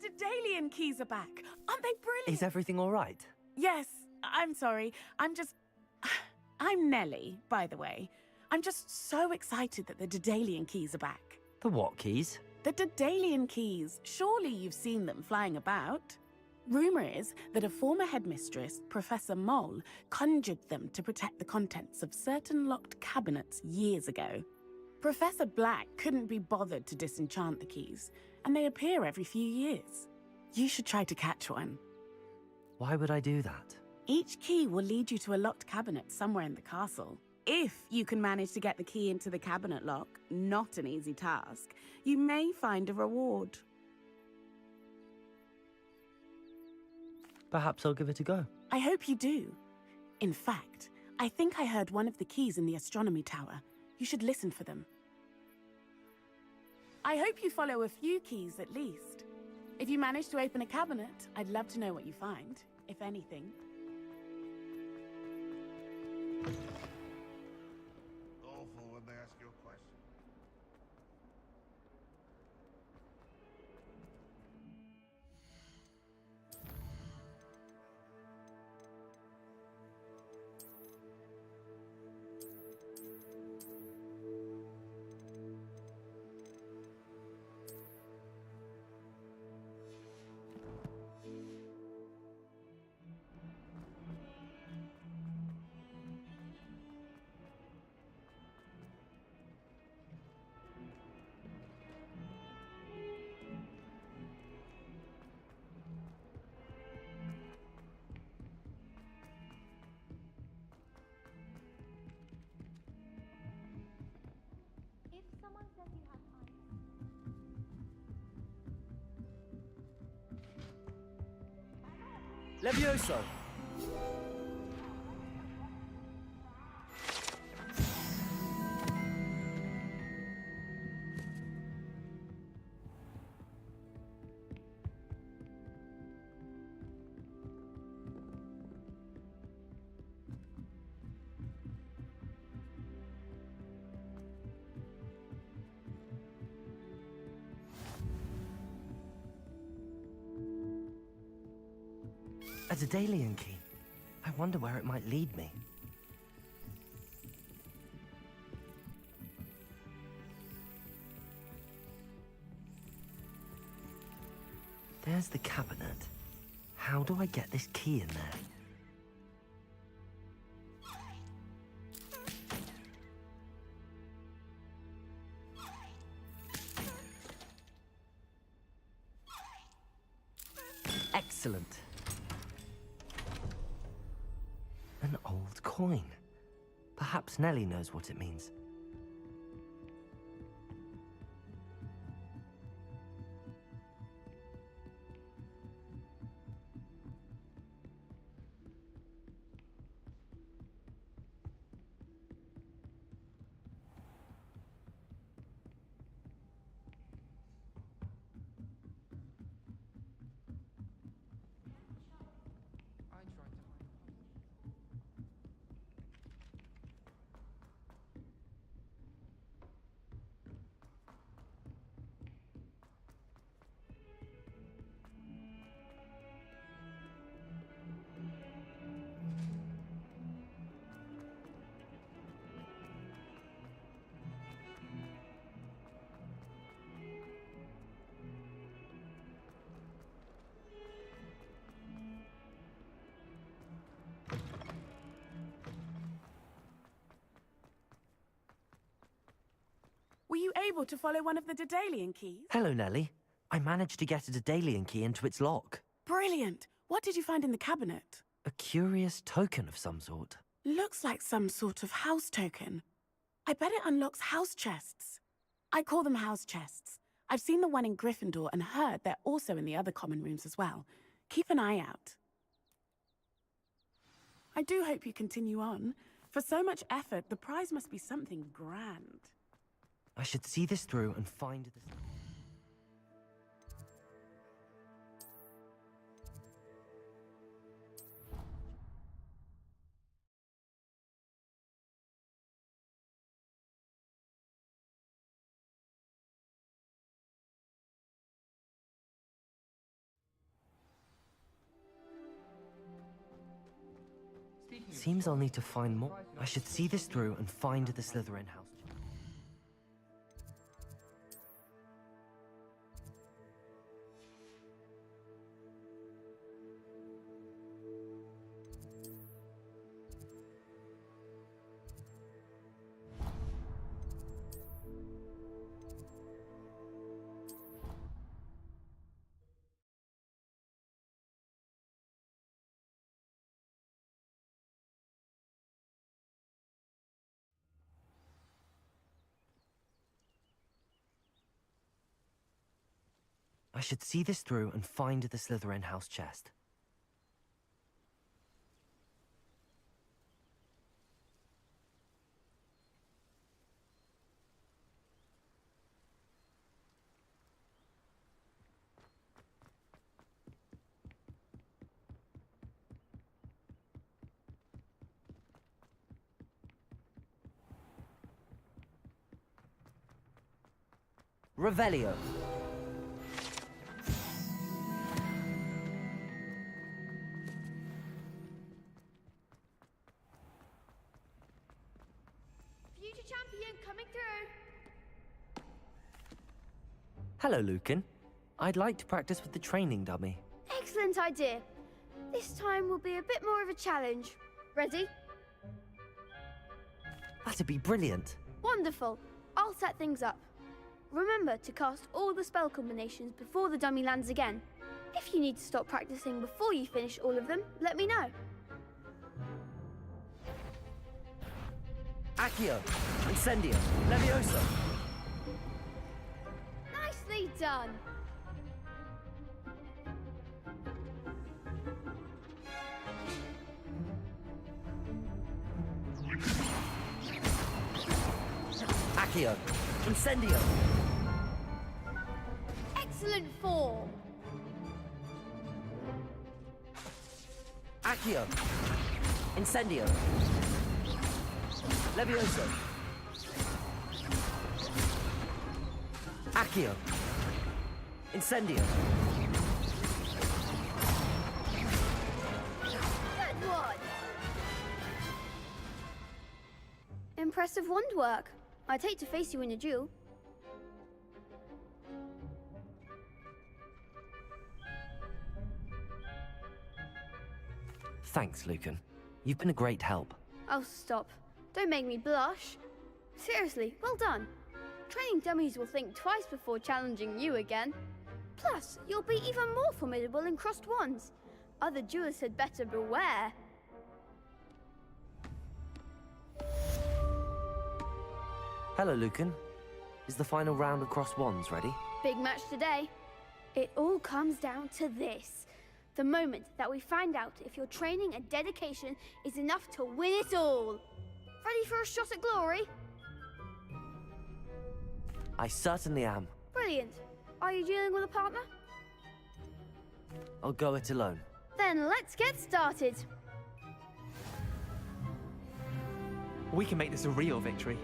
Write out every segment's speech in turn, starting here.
Daedalian keys are back. Aren't they brilliant? Is everything all right? Yes, I'm sorry. I'm Nellie, by the way. I'm just so excited that the Daedalian keys are back. The what keys? The Daedalian keys. Surely you've seen them flying about. Rumor is that a former headmistress, Professor Mole, conjured them to protect the contents of certain locked cabinets years ago. Professor Black couldn't be bothered to disenchant the keys, and they appear every few years. You should try to catch one. Why would I do that? Each key will lead you to a locked cabinet somewhere in the castle. If you can manage to get the key into the cabinet lock, not an easy task, you may find a reward. Perhaps I'll give it a go. I hope you do. In fact, I think I heard one of the keys in the astronomy tower. You should listen for them. I hope you follow a few keys at least. If you manage to open a cabinet, I'd love to know what you find, if anything. Awful when they ask you a question. If someone says you have eyes. Levioso! A Daedalian key. I wonder where it might lead me. There's the cabinet. How do I get this key in there? Excellent. An old coin. Perhaps Nellie knows what it means. Were you able to follow one of the Daedalian keys? Hello, Nellie. I managed to get a Daedalian key into its lock. Brilliant! What did you find in the cabinet? A curious token of some sort. Looks like some sort of house token. I bet it unlocks house chests. I call them house chests. I've seen the one in Gryffindor and heard they're also in the other common rooms as well. Keep an eye out. I do hope you continue on. For so much effort, the prize must be something grand. I should see this through and find the... seems I'll need to find more. I should see this through and find the Slytherin house. I should see this through and find the Slytherin house chest. Revelio. Future champion coming through. Hello, Lucan. I'd like to practice with the training dummy. Excellent idea. This time will be a bit more of a challenge. Ready? That'd be brilliant. Wonderful. I'll set things up. Remember to cast all the spell combinations before the dummy lands again. If you need to stop practicing before you finish all of them, let me know. Accio. Incendio. Levioso. Nicely done. Accio. Incendio. Excellent form. Accio. Incendio. Levioso. Accio. Incendio. Good one. Impressive wand work. I'd hate to face you in a duel. Thanks, Lucan. You've been a great help. Oh, stop. Don't make me blush. Seriously, well done. Training dummies will think twice before challenging you again. Plus, you'll be even more formidable in crossed wands. Other duelists had better beware. Hello, Lucan. Is the final round of cross wands ready? Big match today. It all comes down to this. The moment that we find out if your training and dedication is enough to win it all. Ready for a shot at glory? I certainly am. Brilliant. Are you dealing with a partner? I'll go it alone. Then let's get started. We can make this a real victory.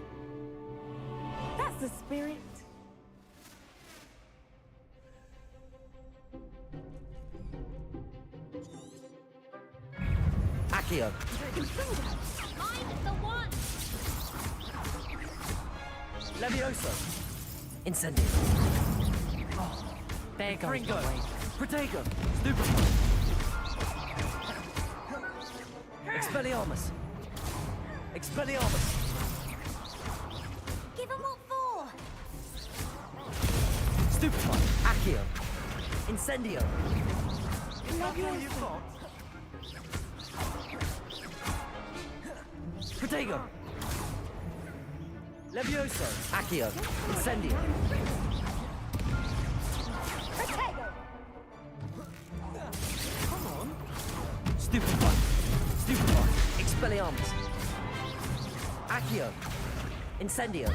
That's the spirit. Accio. Mind the one. Levioso. Incendio. There goes Ringo. the weight. Protego. Stupefy. Expelliarmus. Expelliarmus. Give him what for. Stupefy. Accio. Incendio. Protego. Levioso. Accio. Incendio. Come on. Stupefy. Stupefy. Expelliarmus. Accio. Incendio.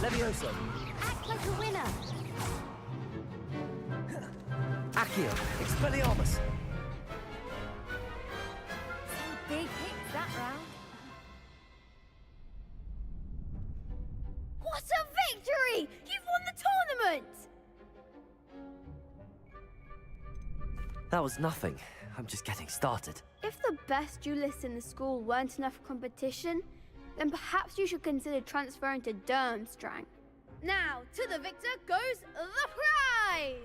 Levioso. Act like a winner. Accio. Expelliarmus. Some big hits that round. What a victory! You've won the tournament! That was nothing. I'm just getting started. If the best duelists in the school weren't enough competition, then perhaps you should consider transferring to Durmstrang. Now, to the victor goes the prize!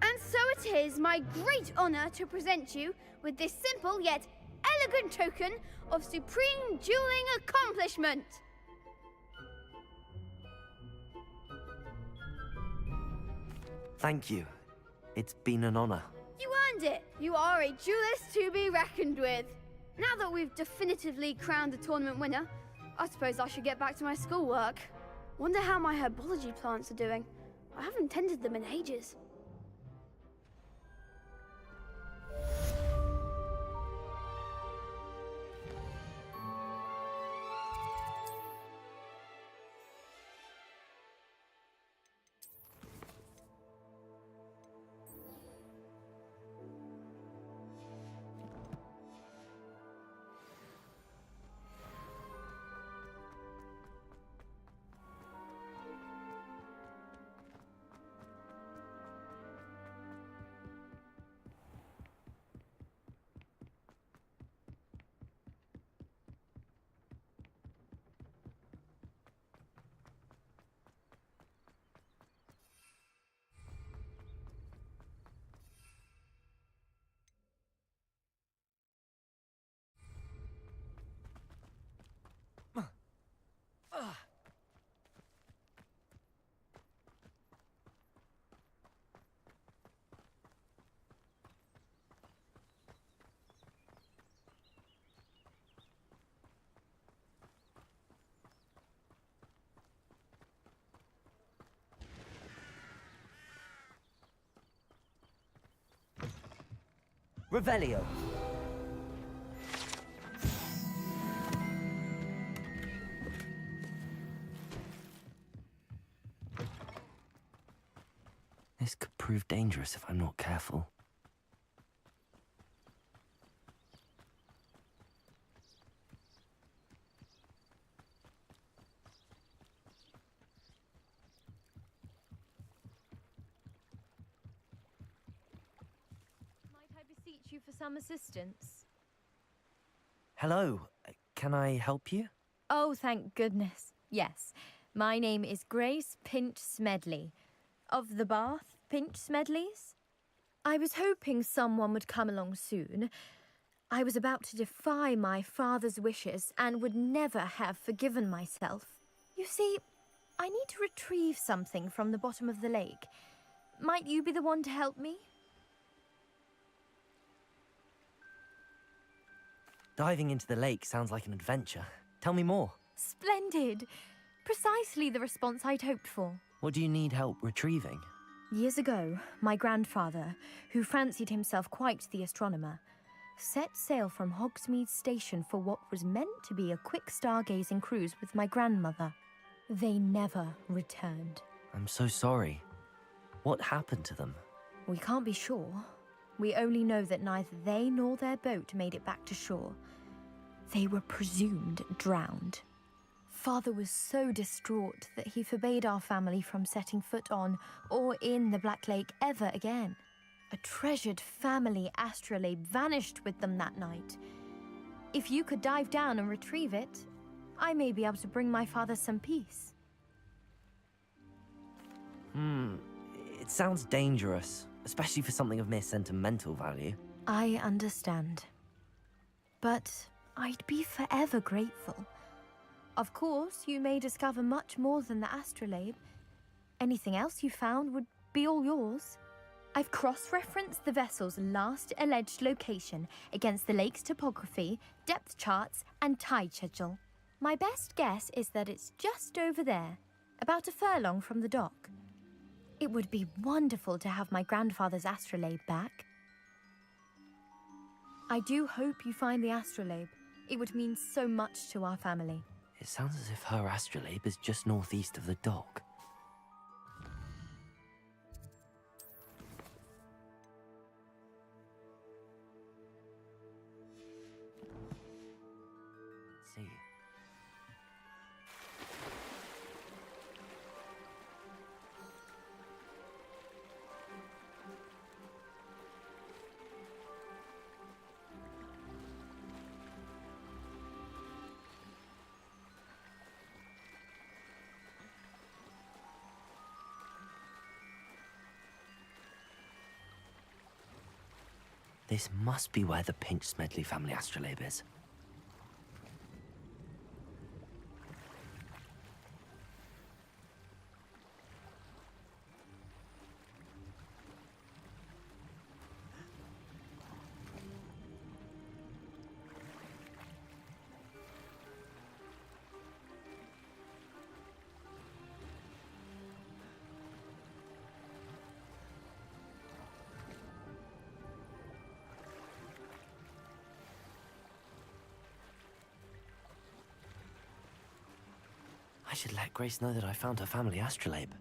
And so it is my great honor to present you with this simple yet elegant token of supreme dueling accomplishment. Thank you. It's been an honor. You earned it. You are a duelist to be reckoned with. Now that we've definitively crowned the tournament winner, I suppose I should get back to my schoolwork. Wonder how my herbology plants are doing. I haven't tended them in ages. Revelio. This could prove dangerous if I'm not careful. Might I beseech you for some assistance? Hello. Can I help you? Oh, thank goodness. Yes. My name is Grace Pinch Smedley. Of the Bath Pinch Smedleys? I was hoping someone would come along soon. I was about to defy my father's wishes and would never have forgiven myself. You see, I need to retrieve something from the bottom of the lake. Might you be the one to help me? Diving into the lake sounds like an adventure. Tell me more. Splendid! Precisely the response I'd hoped for. What do you need help retrieving? Years ago, my grandfather, who fancied himself quite the astronomer, set sail from Hogsmeade Station for what was meant to be a quick stargazing cruise with my grandmother. They never returned. I'm so sorry. What happened to them? We can't be sure. We only know that neither they nor their boat made it back to shore. They were presumed drowned. Father was so distraught that he forbade our family from setting foot on or in the Black Lake ever again. A treasured family astrolabe vanished with them that night. If you could dive down and retrieve it, I may be able to bring my father some peace. It sounds dangerous, especially for something of mere sentimental value. I understand. But I'd be forever grateful. Of course, you may discover much more than the astrolabe. Anything else you found would be all yours. I've cross-referenced the vessel's last alleged location against the lake's topography, depth charts, and tide schedule. My best guess is that it's just over there, about a furlong from the dock. It would be wonderful to have my grandfather's astrolabe back. I do hope you find the astrolabe. It would mean so much to our family. It sounds as if her astrolabe is just northeast of the dock. Let's see. This must be where the Pinch Smedley family astrolabe is. I should let Grace know that I found her family astrolabe.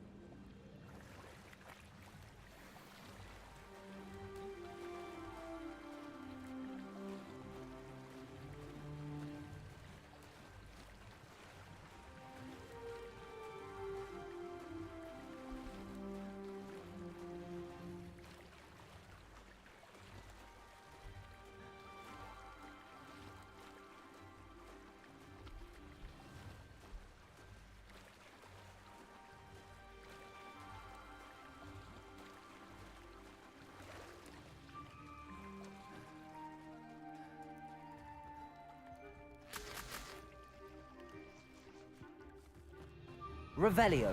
Revelio.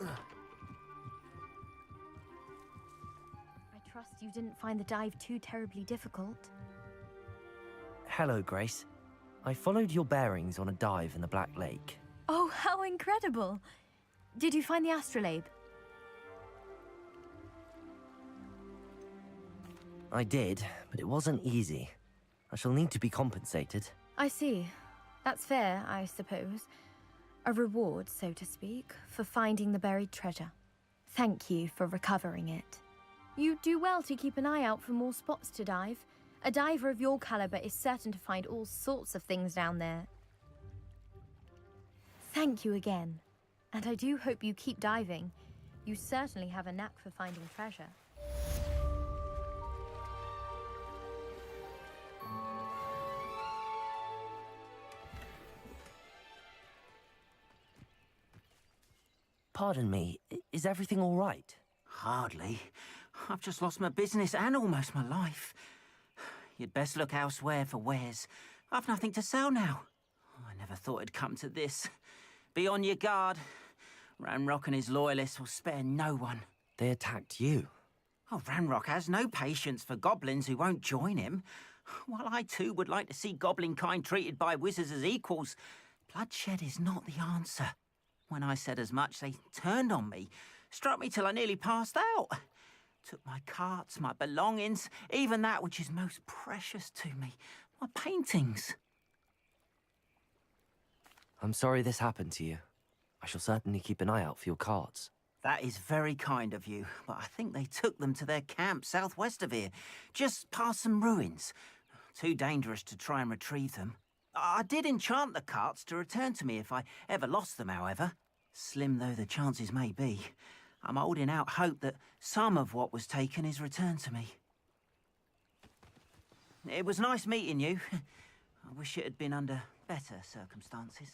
I trust you didn't find the dive too terribly difficult. Hello, Grace. I followed your bearings on a dive in the Black Lake. Oh, how incredible! Did you find the astrolabe? I did, but it wasn't easy. I shall need to be compensated. I see. That's fair, I suppose. A reward, so to speak, for finding the buried treasure. Thank you for recovering it. You do well to keep an eye out for more spots to dive. A diver of your caliber is certain to find all sorts of things down there. Thank you again. And I do hope you keep diving. You certainly have a knack for finding treasure. Pardon me, is everything all right? Hardly. I've just lost my business and almost my life. You'd best look elsewhere for wares. I've nothing to sell now. I never thought it'd come to this. Be on your guard. Ranrock and his loyalists will spare no one. They attacked you. Oh, Ranrock has no patience for goblins who won't join him. While I too would like to see goblin kind treated by wizards as equals, bloodshed is not the answer. When I said as much, they turned on me, struck me till I nearly passed out. Took my carts, my belongings, even that which is most precious to me, my paintings. I'm sorry this happened to you. I shall certainly keep an eye out for your carts. That is very kind of you, but I think they took them to their camp southwest of here, just past some ruins. Too dangerous to try and retrieve them. I did enchant the carts to return to me if I ever lost them, however. Slim though the chances may be, I'm holding out hope that some of what was taken is returned to me. It was nice meeting you. I wish it had been under better circumstances.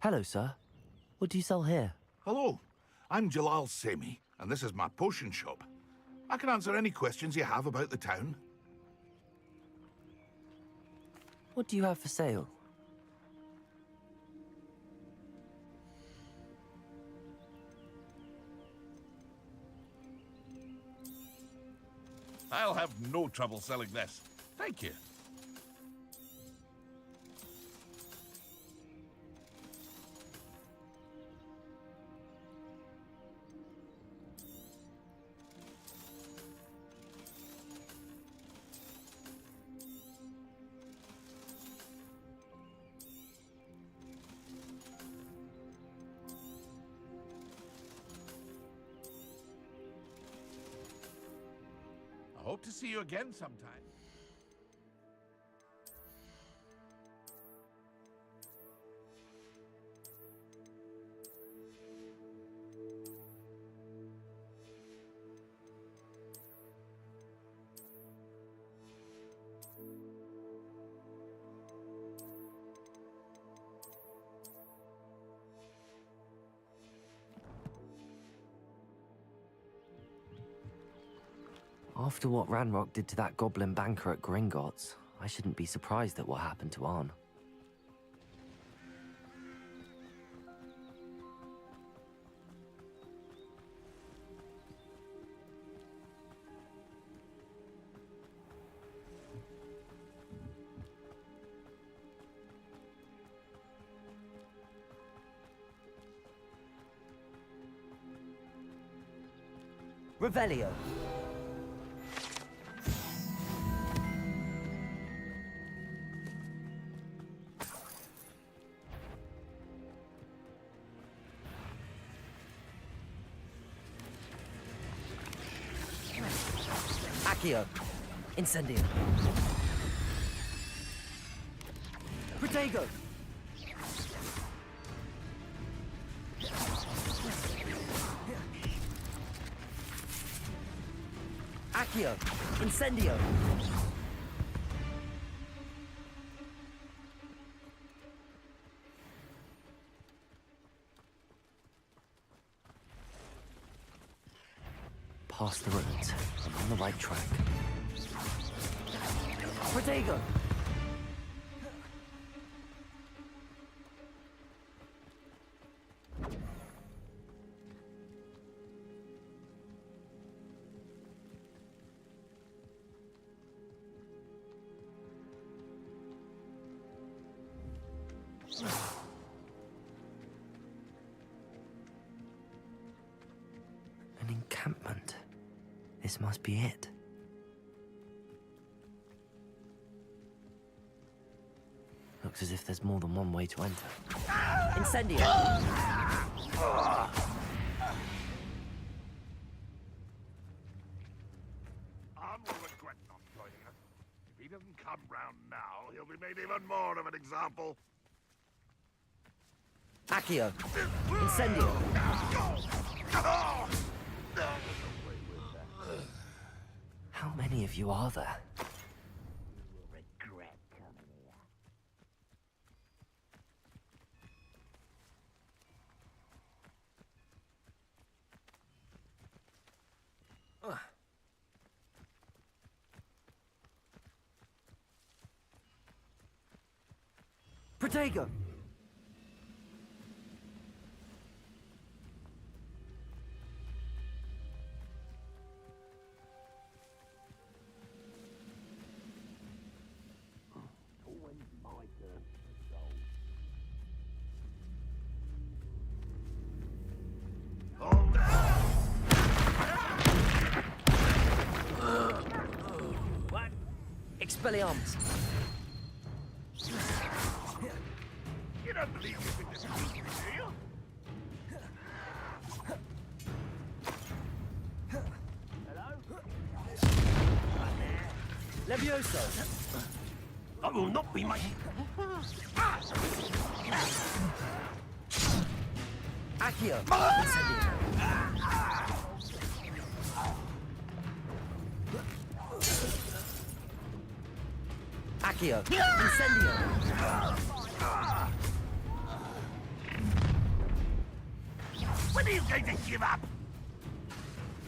Hello, sir. What do you sell here? Hello, I'm Jalal Semi, and this is my potion shop. I can answer any questions you have about the town. What do you have for sale? I'll have no trouble selling this. Thank you. Hope to see you again sometime. After what Ranrock did to that goblin banker at Gringotts, I shouldn't be surprised at what happened to Arn. Revelio. Accio. Incendio. Protego. Accio. Incendio. Past the ruins. I'm on the right track. Protego. An encampment. This must be it. Looks as if there's more than one way to enter. Incendio! Arn will regret not joining us. If he doesn't come round now, he'll be made even more of an example. Accio! Incendio! How many of you are there? Protego! What? Expelliarmus! You don't believe you can defeat me, do you? Levioso! I will not be my... Accio! Accio! Incendio! When are you going to give up?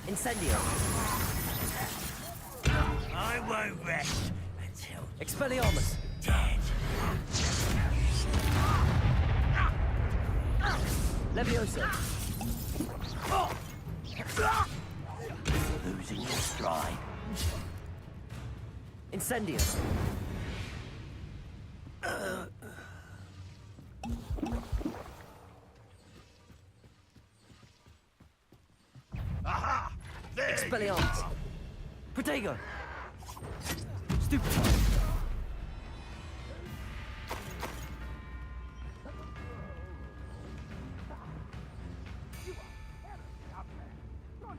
Incendio! I won't rest until Expelliarmus! dead. Levioso! Losing your stride. Incendio! Aha! There you Expelliarmus! are. Protego! Stupid!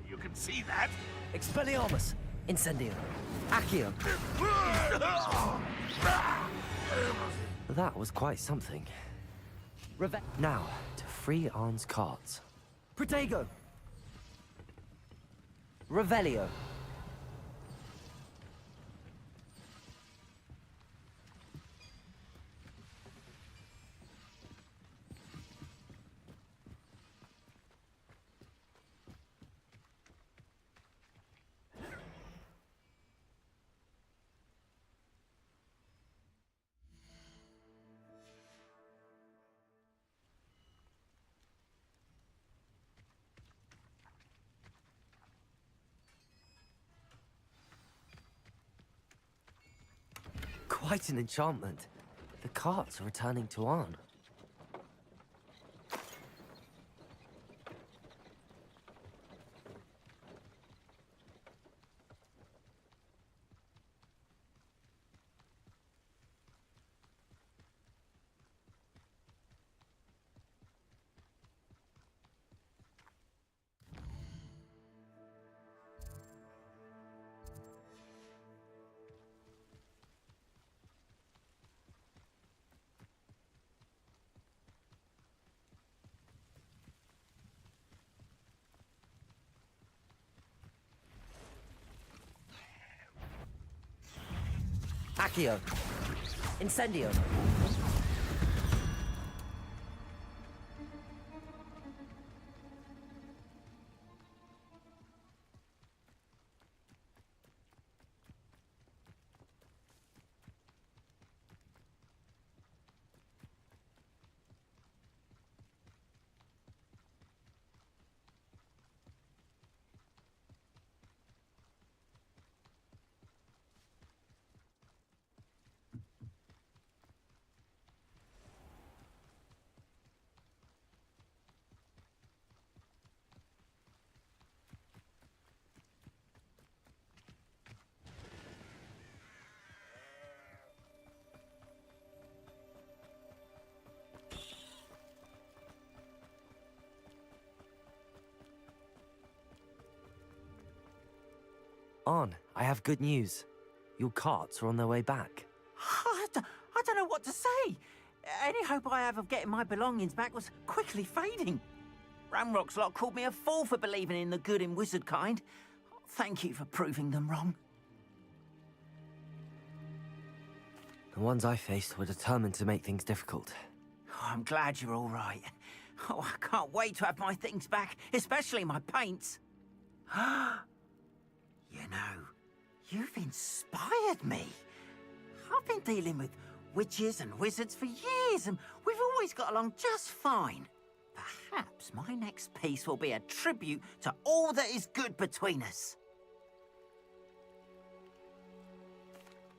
You can see that. Expelliarmus! Incendio. Accio. That was quite something. Now, to free Arn's cards. Protego! Revelio. Quite an enchantment. The carts are returning to Arn. Accio. Incendio. Arn, I have good news. Your carts are on their way back. I don't know what to say. Any hope I have of getting my belongings back was quickly fading. Ramrock's lot called me a fool for believing in the good in wizard kind. Thank you for proving them wrong. The ones I faced were determined to make things difficult. Oh, I'm glad you're all right. Oh, I can't wait to have my things back, especially my paints. You know, you've inspired me. I've been dealing with witches and wizards for years, and we've always got along just fine. Perhaps my next piece will be a tribute to all that is good between us.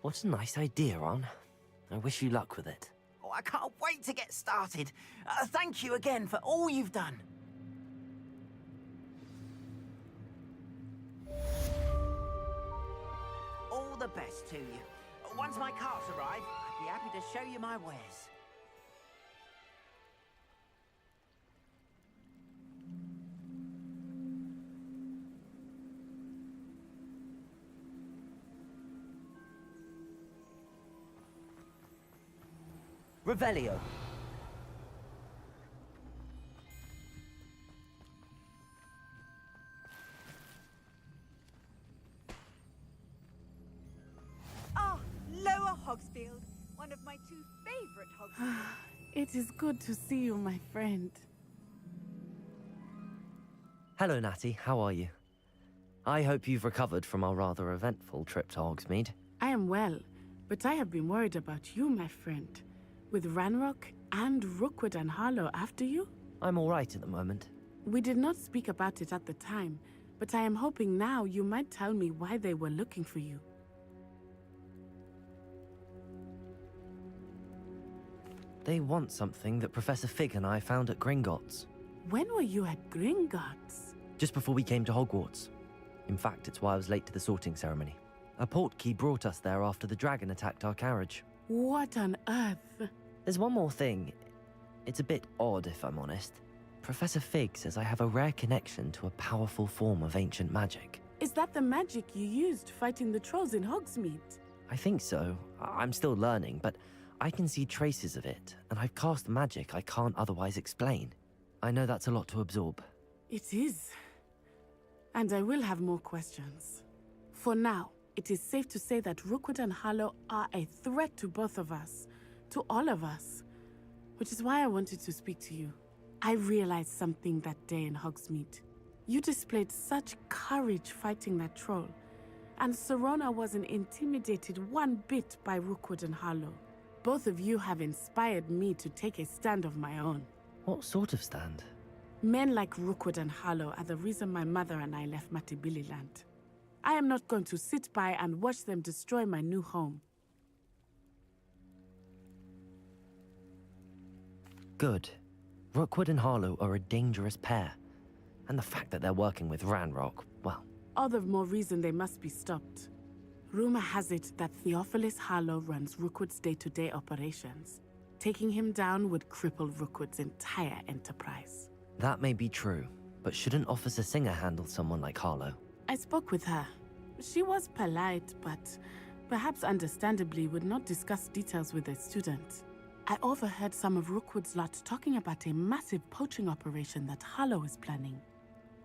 What a nice idea, Arn. I wish you luck with it. Oh, I can't wait to get started. Thank you again for all you've done. All the best to you. Once my carts arrive, I'd be happy to show you my wares. Revelio. Lower Hogsfield, one of my two favorite Hogsfields. It is good to see you, my friend. Hello, Natty. How are you? I hope you've recovered from our rather eventful trip to Hogsmeade. I am well, but I have been worried about you, my friend. With Ranrock and Rookwood and Harlow after you? I'm all right at the moment. We did not speak about it at the time, but I am hoping now you might tell me why they were looking for you. They want something that Professor Fig and I found at Gringotts. When were you at Gringotts? Just before we came to Hogwarts. In fact, it's why I was late to the sorting ceremony. A portkey brought us there after the dragon attacked our carriage. What on earth? There's one more thing. It's a bit odd, if I'm honest. Professor Fig says I have a rare connection to a powerful form of ancient magic. Is that the magic you used fighting the trolls in Hogsmeade? I think so. I'm still learning, but I can see traces of it, and I've cast magic I can't otherwise explain. I know that's a lot to absorb. It is. And I will have more questions. For now, it is safe to say that Rookwood and Harlow are a threat to both of us, to all of us, which is why I wanted to speak to you. I realized something that day in Hogsmeade. You displayed such courage fighting that troll, and Serona wasn't intimidated one bit by Rookwood and Harlow. Both of you have inspired me to take a stand of my own. What sort of stand? Men like Rookwood and Harlow are the reason my mother and I left Matibililand. I am not going to sit by and watch them destroy my new home. Good. Rookwood and Harlow are a dangerous pair. And the fact that they're working with Ranrock, well... All the more reason they must be stopped. Rumor has it that Theophilus Harlow runs Rookwood's day-to-day operations. Taking him down would cripple Rookwood's entire enterprise. That may be true, but shouldn't Officer Singer handle someone like Harlow? I spoke with her. She was polite, but perhaps understandably would not discuss details with a student. I overheard some of Rookwood's lot talking about a massive poaching operation that Harlow is planning.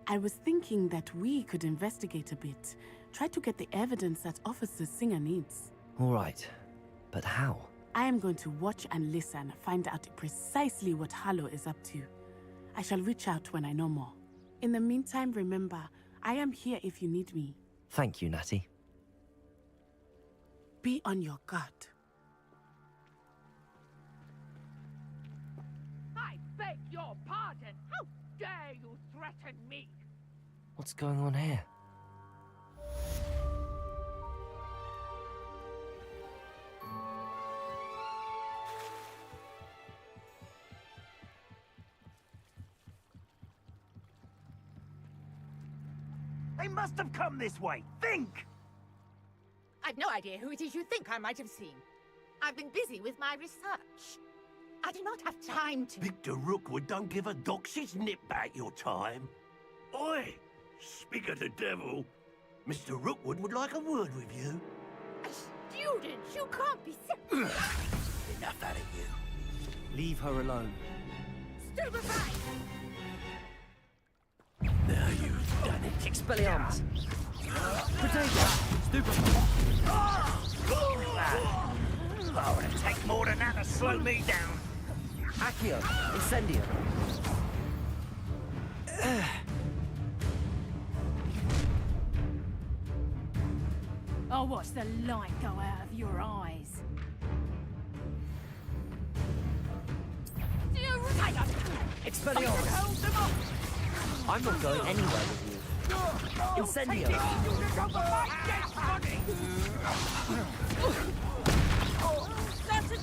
I was thinking that we could investigate a bit, try to get the evidence that Officer Singer needs. All right, but how? I am going to watch and listen, find out precisely what Harlow is up to. I shall reach out when I know more. In the meantime, remember, I am here if you need me. Thank you, Natty. Be on your guard. I beg your pardon. How dare you threaten me? What's going on here? They must have come this way. Think! I've no idea who it is you think I might have seen. I've been busy with my research. I do not have time to... Victor Rookwood don't give a doxy's nip back your time. Oi! Speak of the devil. Mr. Rookwood would like a word with you. A student? You can't be serious. Enough out of you. Leave her alone. Stupefy! Now you've done it. Expelliarmus! Potato! Stupefy! Oh, it'll take more than that to slow me down. Accio! Incendio! I'll watch the light go out of your eyes. You take us! Expelliarmus! Hold them off! I'm not going anywhere with you. Incendio! That's a...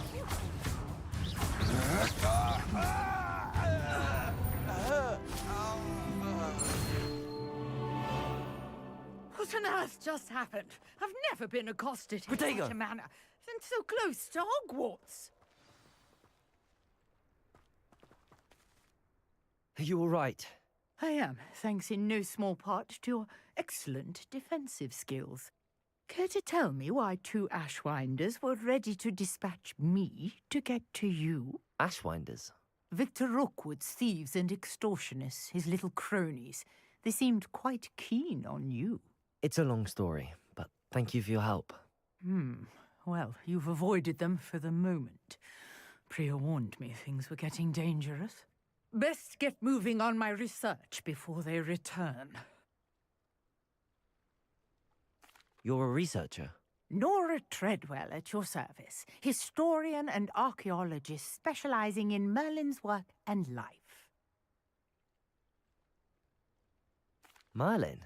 What on earth just happened? I've never been accosted in Protego. such a manner, and so close to Hogwarts. Are you all right? I am, thanks in no small part to your excellent defensive skills. Care to tell me why two Ashwinders were ready to dispatch me to get to you? Ashwinders? Victor Rookwood's thieves and extortionists, his little cronies. They seemed quite keen on you. It's a long story, but thank you for your help. Well, you've avoided them for the moment. Priya warned me things were getting dangerous. Best get moving on my research before they return. You're a researcher? Nora Treadwell at your service, historian and archaeologist specializing in Merlin's work and life. Merlin?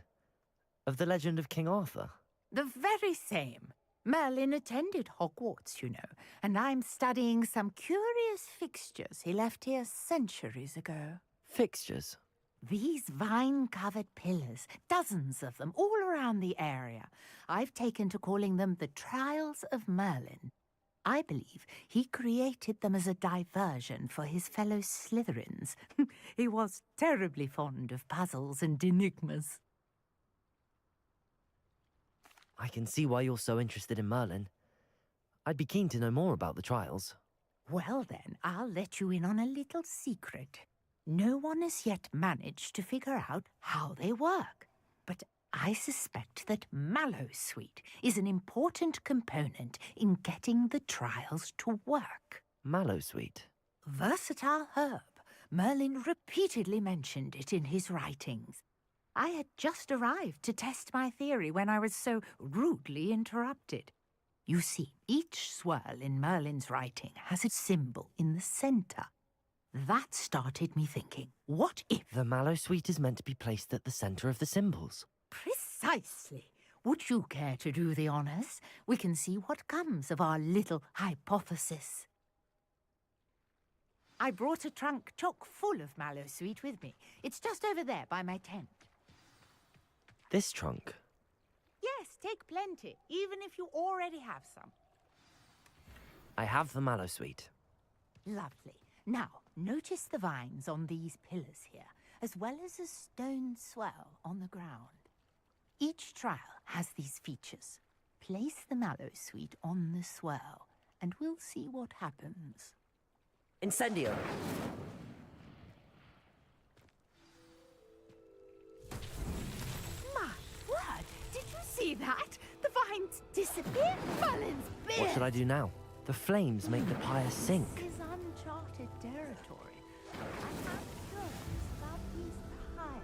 Of the legend of King Arthur? The very same. Merlin attended Hogwarts, you know, and I'm studying some curious fixtures he left here centuries ago. Fixtures? These vine-covered pillars, dozens of them, all around the area. I've taken to calling them the Trials of Merlin. I believe he created them as a diversion for his fellow Slytherins. He was terribly fond of puzzles and enigmas. I can see why you're so interested in Merlin. I'd be keen to know more about the trials. Well then, I'll let you in on a little secret. No one has yet managed to figure out how they work. But I suspect that Mallowsweet is an important component in getting the trials to work. Mallowsweet? Versatile herb. Merlin repeatedly mentioned it in his writings. I had just arrived to test my theory when I was so rudely interrupted. You see, each swirl in Merlin's writing has a symbol in the center. That started me thinking, what if... The Mallowsweet is meant to be placed at the center of the symbols. Precisely. Would you care to do the honors? We can see what comes of our little hypothesis. I brought a trunk chock full of Mallowsweet with me. It's just over there by my tent. This trunk? Yes, take plenty, even if you already have some. I have the Mallowsweet. Lovely. Now, notice the vines on these pillars here, as well as a stone swell on the ground. Each trial has these features. Place the Mallowsweet on the swell, and we'll see what happens. Incendio! My word! Did you see that? The vines disappeared. Merlin's beard! What should I do now? The flames make the pyre sink. This is uncharted territory. I am curious about these pyres.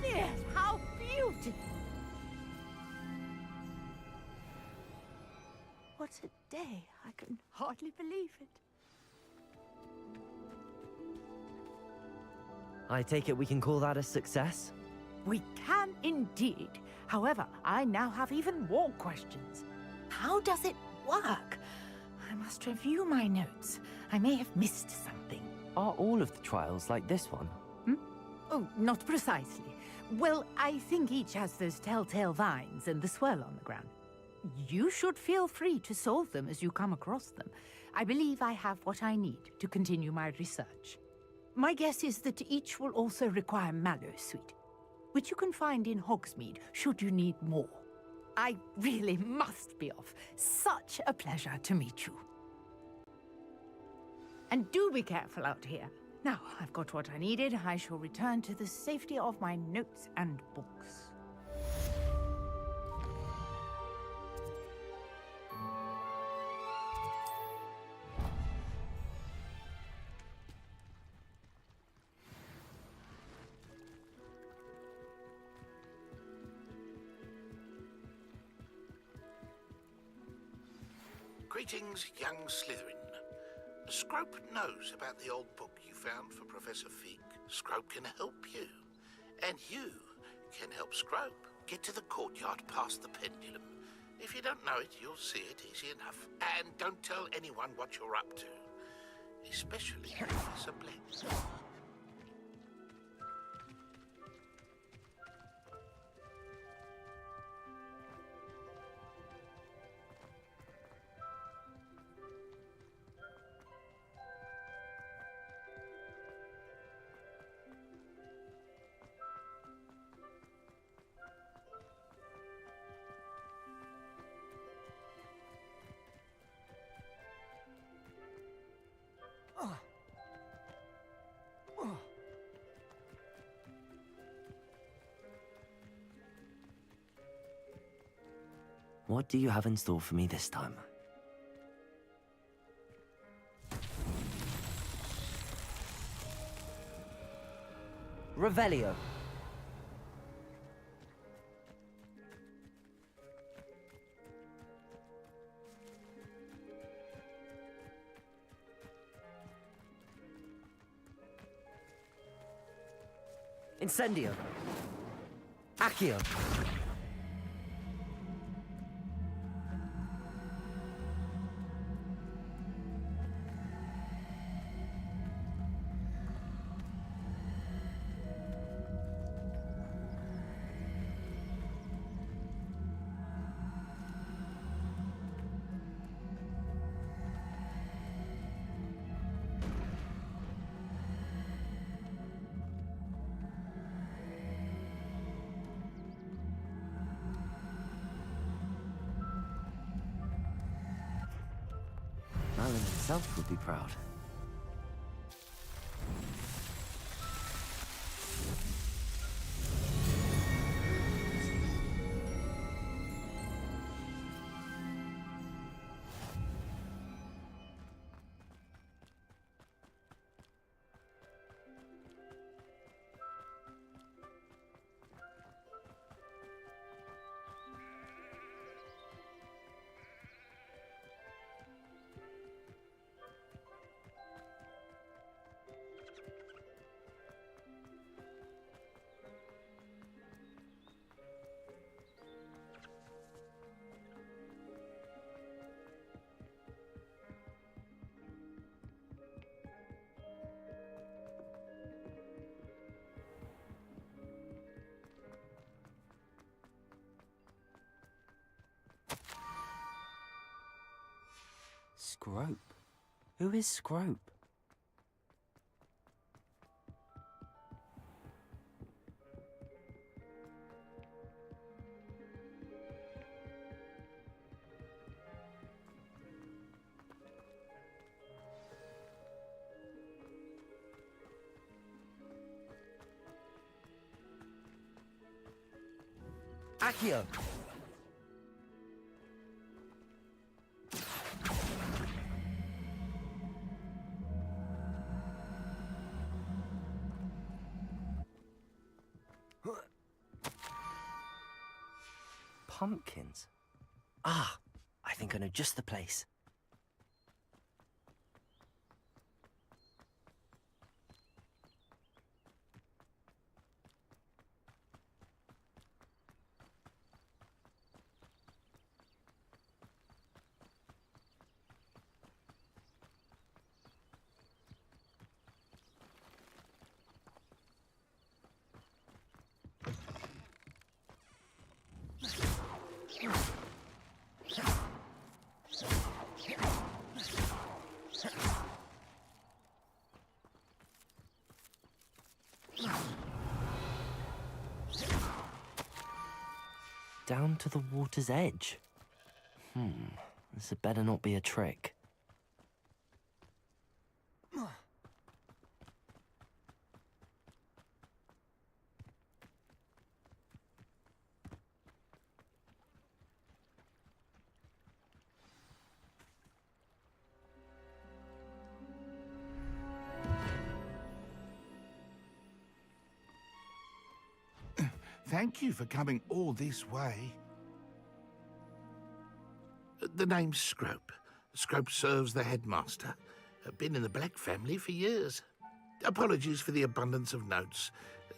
Yes, how beautiful! What a day. I can hardly believe it. I take it we can call that a success? We can indeed. However, I now have even more questions. How does it work? I must review my notes. I may have missed something. Are all of the trials like this one? Oh, not precisely. Well, I think each has those telltale vines and the swirl on the ground. You should feel free to solve them as you come across them. I believe I have what I need to continue my research. My guess is that each will also require Mallowsweet, which you can find in Hogsmeade should you need more. I really must be off. Such a pleasure to meet you. And do be careful out here. Now, I've got what I needed. I shall return to the safety of my notes and books. Greetings, young Slytherin. Scrope knows about the old book you found for Professor Fig. Scrope can help you. And you can help Scrope get to the courtyard past the pendulum. If you don't know it, you'll see it easy enough. And don't tell anyone what you're up to. Especially Professor Black. What do you have in store for me this time? Revelio. Incendio. Accio. himself would be proud. Scrope? Who is Scrope? Accio! Pumpkins? Ah, I think I know just the place. Down to the water's edge. This had better not be a trick. Thank you for coming all this way. The name's Scrope. Scrope serves the headmaster. Been in the Black family for years. Apologies for the abundance of notes.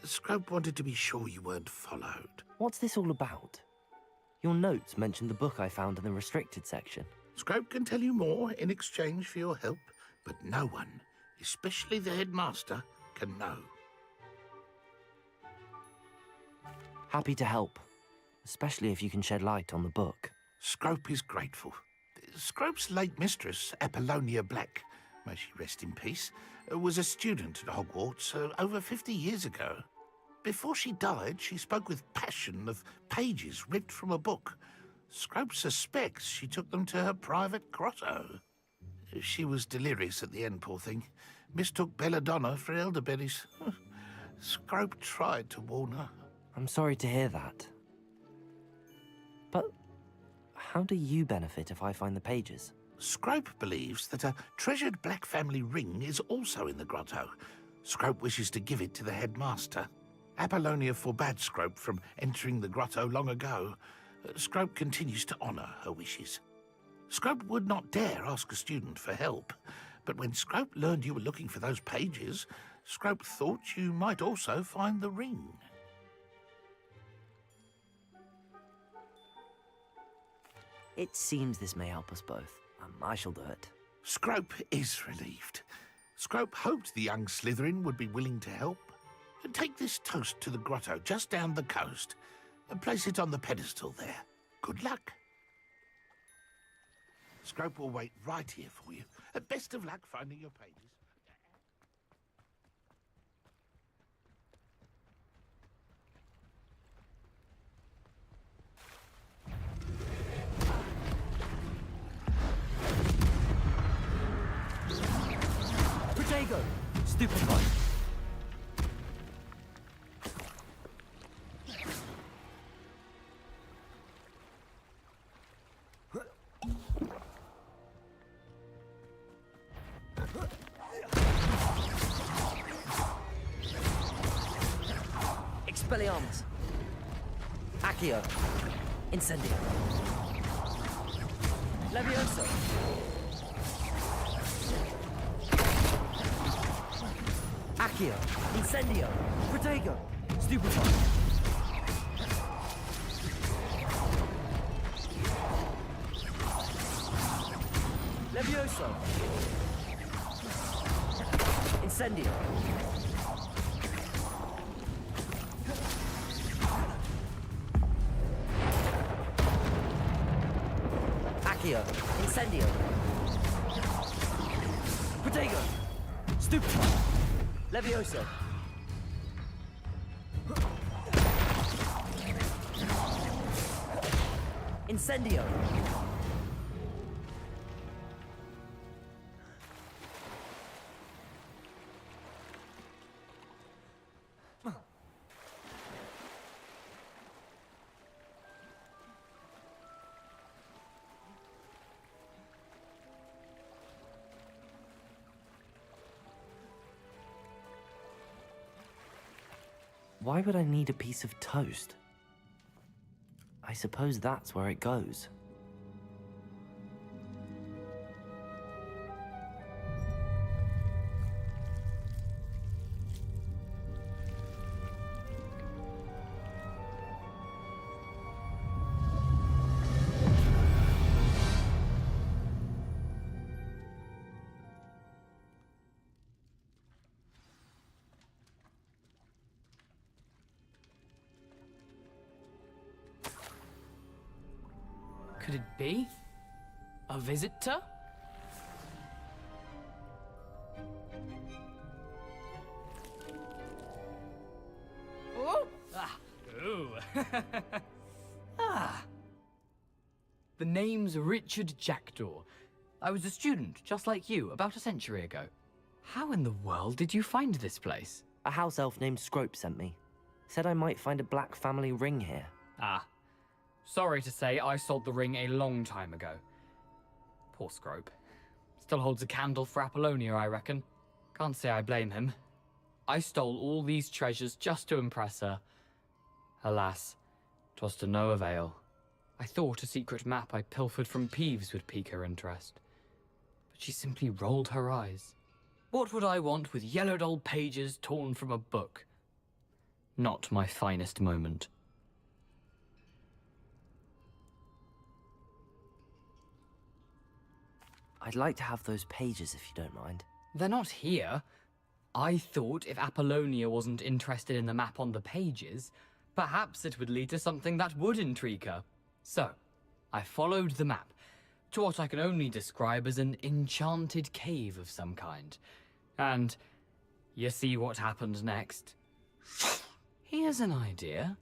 Scrope wanted to be sure you weren't followed. What's this all about? Your notes mentioned the book I found in the restricted section. Scrope can tell you more in exchange for your help, but no one, especially the headmaster, can know. Happy to help, especially if you can shed light on the book. Scrope is grateful. Scrope's late mistress, Apollonia Black, may she rest in peace, was a student at Hogwarts over 50 years ago. Before she died, she spoke with passion of pages ripped from a book. Scrope suspects she took them to her private grotto. She was delirious at the end, poor thing. Mistook belladonna for elderberries. Scrope tried to warn her. I'm sorry to hear that. But how do you benefit if I find the pages? Scrope believes that a treasured Black family ring is also in the grotto. Scrope wishes to give it to the headmaster. Apollonia forbade Scrope from entering the grotto long ago. Scrope continues to honour her wishes. Scrope would not dare ask a student for help, but when Scrope learned you were looking for those pages, Scrope thought you might also find the ring. It seems this may help us both. I shall do it. Scrope is relieved. Scrope hoped the young Slytherin would be willing to help. Take this toast to the grotto just down the coast and place it on the pedestal there. Good luck. Scrope will wait right here for you. Best of luck finding your pages. Protego! Stupefy! Expelliarmus! Accio! Incendio! Levioso! Accio! Incendio! Protego! Stupefy! Levioso! Incendio! Accio! Incendio! Protego! Stupefy! Levioso! Incendio! Why would I need a piece of toast? I suppose that's where it goes. Could it be? A visitor? Oh! Ah! Ooh! Ah! The name's Richard Jackdaw. I was a student, just like you, about a century ago. How in the world did you find this place? A house elf named Scrope sent me. Said I might find a black family ring here. Ah. Sorry to say, I sold the ring a long time ago. Poor Scrope. Still holds a candle for Apollonia, I reckon. Can't say I blame him. I stole all these treasures just to impress her. Alas, 'twas to no avail. I thought a secret map I pilfered from Peeves would pique her interest. But she simply rolled her eyes. What would I want with yellowed old pages torn from a book? Not my finest moment. I'd like to have those pages if you don't mind. They're not here. I thought if Apollonia wasn't interested in the map on the pages, perhaps it would lead to something that would intrigue her. So, I followed the map to what I can only describe as an enchanted cave of some kind. And you see what happened next? Here's an idea.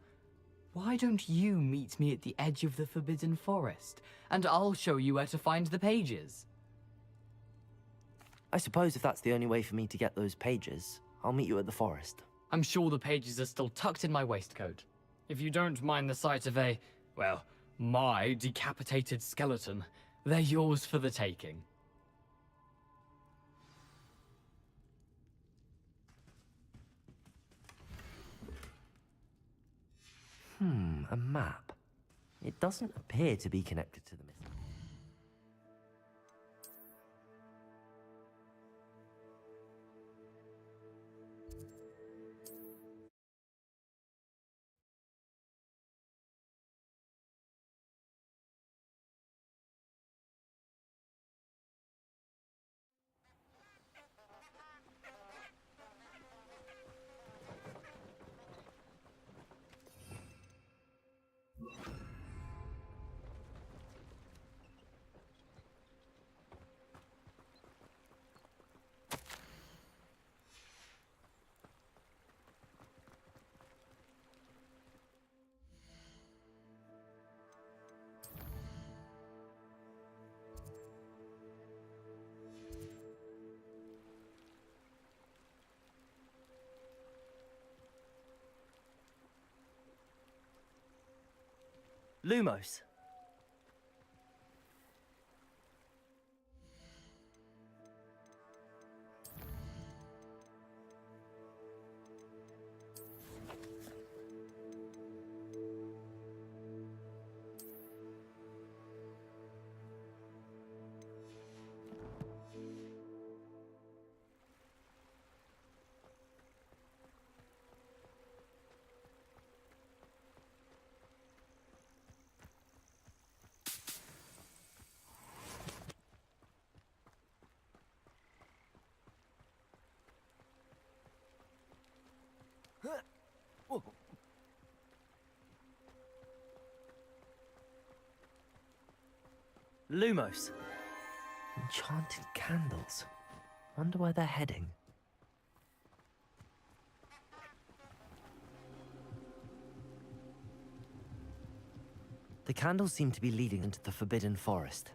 Why don't you meet me at the edge of the Forbidden Forest, and I'll show you where to find the pages? I suppose if that's the only way for me to get those pages, I'll meet you at the forest. I'm sure the pages are still tucked in my waistcoat. If you don't mind the sight of a, well, my decapitated skeleton, they're yours for the taking. A map. It doesn't appear to be connected to the mystery. Lumos. Lumos. Enchanted candles. Wonder where they're heading. The candles seem to be leading into the Forbidden Forest.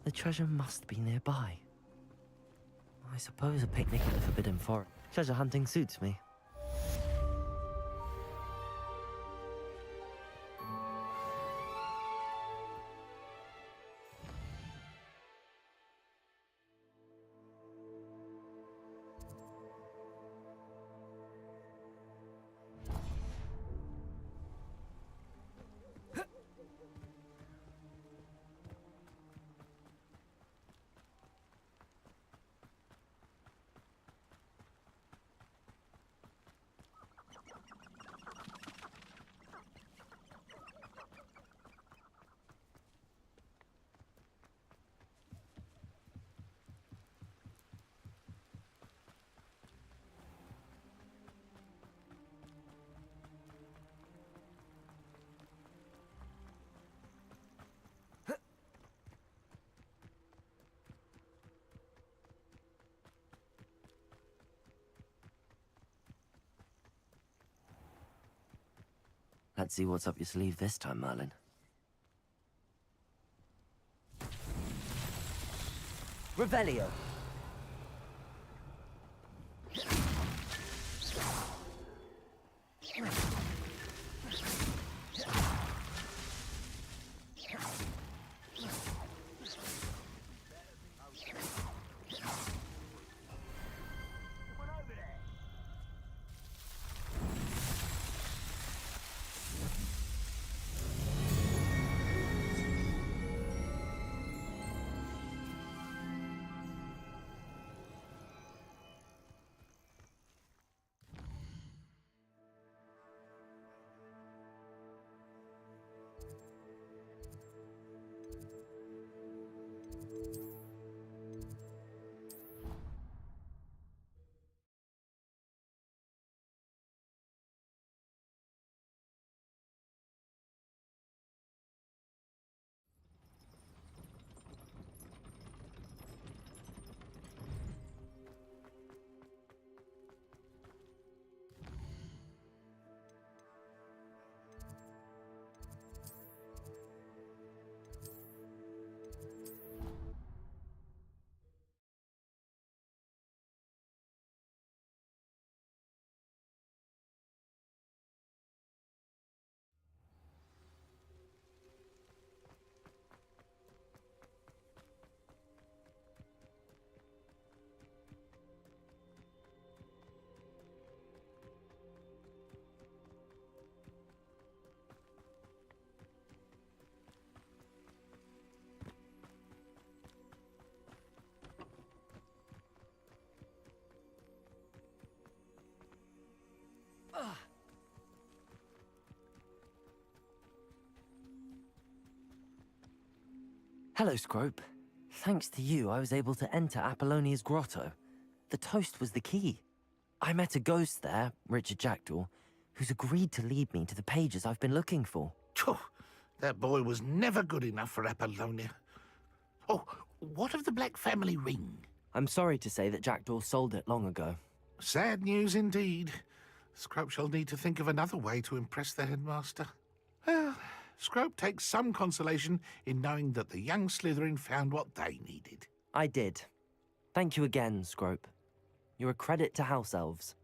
The treasure must be nearby. I suppose a picnic in the Forbidden Forest. Treasure hunting suits me. Let's see what's up your sleeve this time, Merlin. Revelio. Hello, Scrope. Thanks to you, I was able to enter Apollonia's grotto. The toast was the key. I met a ghost there, Richard Jackdaw, who's agreed to lead me to the pages I've been looking for. Phew, that boy was never good enough for Apollonia. Oh, what of the Black family ring? I'm sorry to say that Jackdaw sold it long ago. Sad news indeed. Scrope shall need to think of another way to impress the headmaster. Well, Scrope takes some consolation in knowing that the young Slytherin found what they needed. I did. Thank you again, Scrope. You're a credit to House Elves.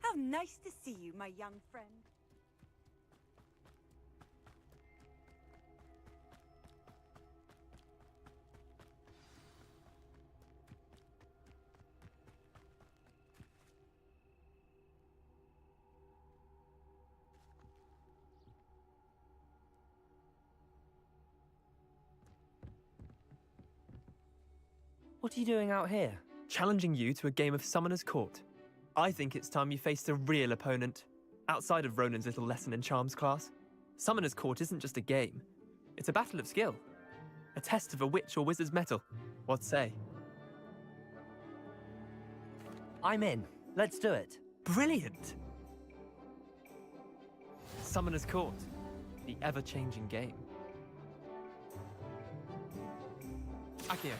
How nice to see you, my young friend. What are you doing out here? Challenging you to a game of Summoner's Court. I think it's time you faced a real opponent, outside of Ronan's little lesson in charms class. Summoner's Court isn't just a game. It's a battle of skill. A test of a witch or wizard's mettle. What say? I'm in. Let's do it. Brilliant! Summoner's Court. The ever-changing game. Akio.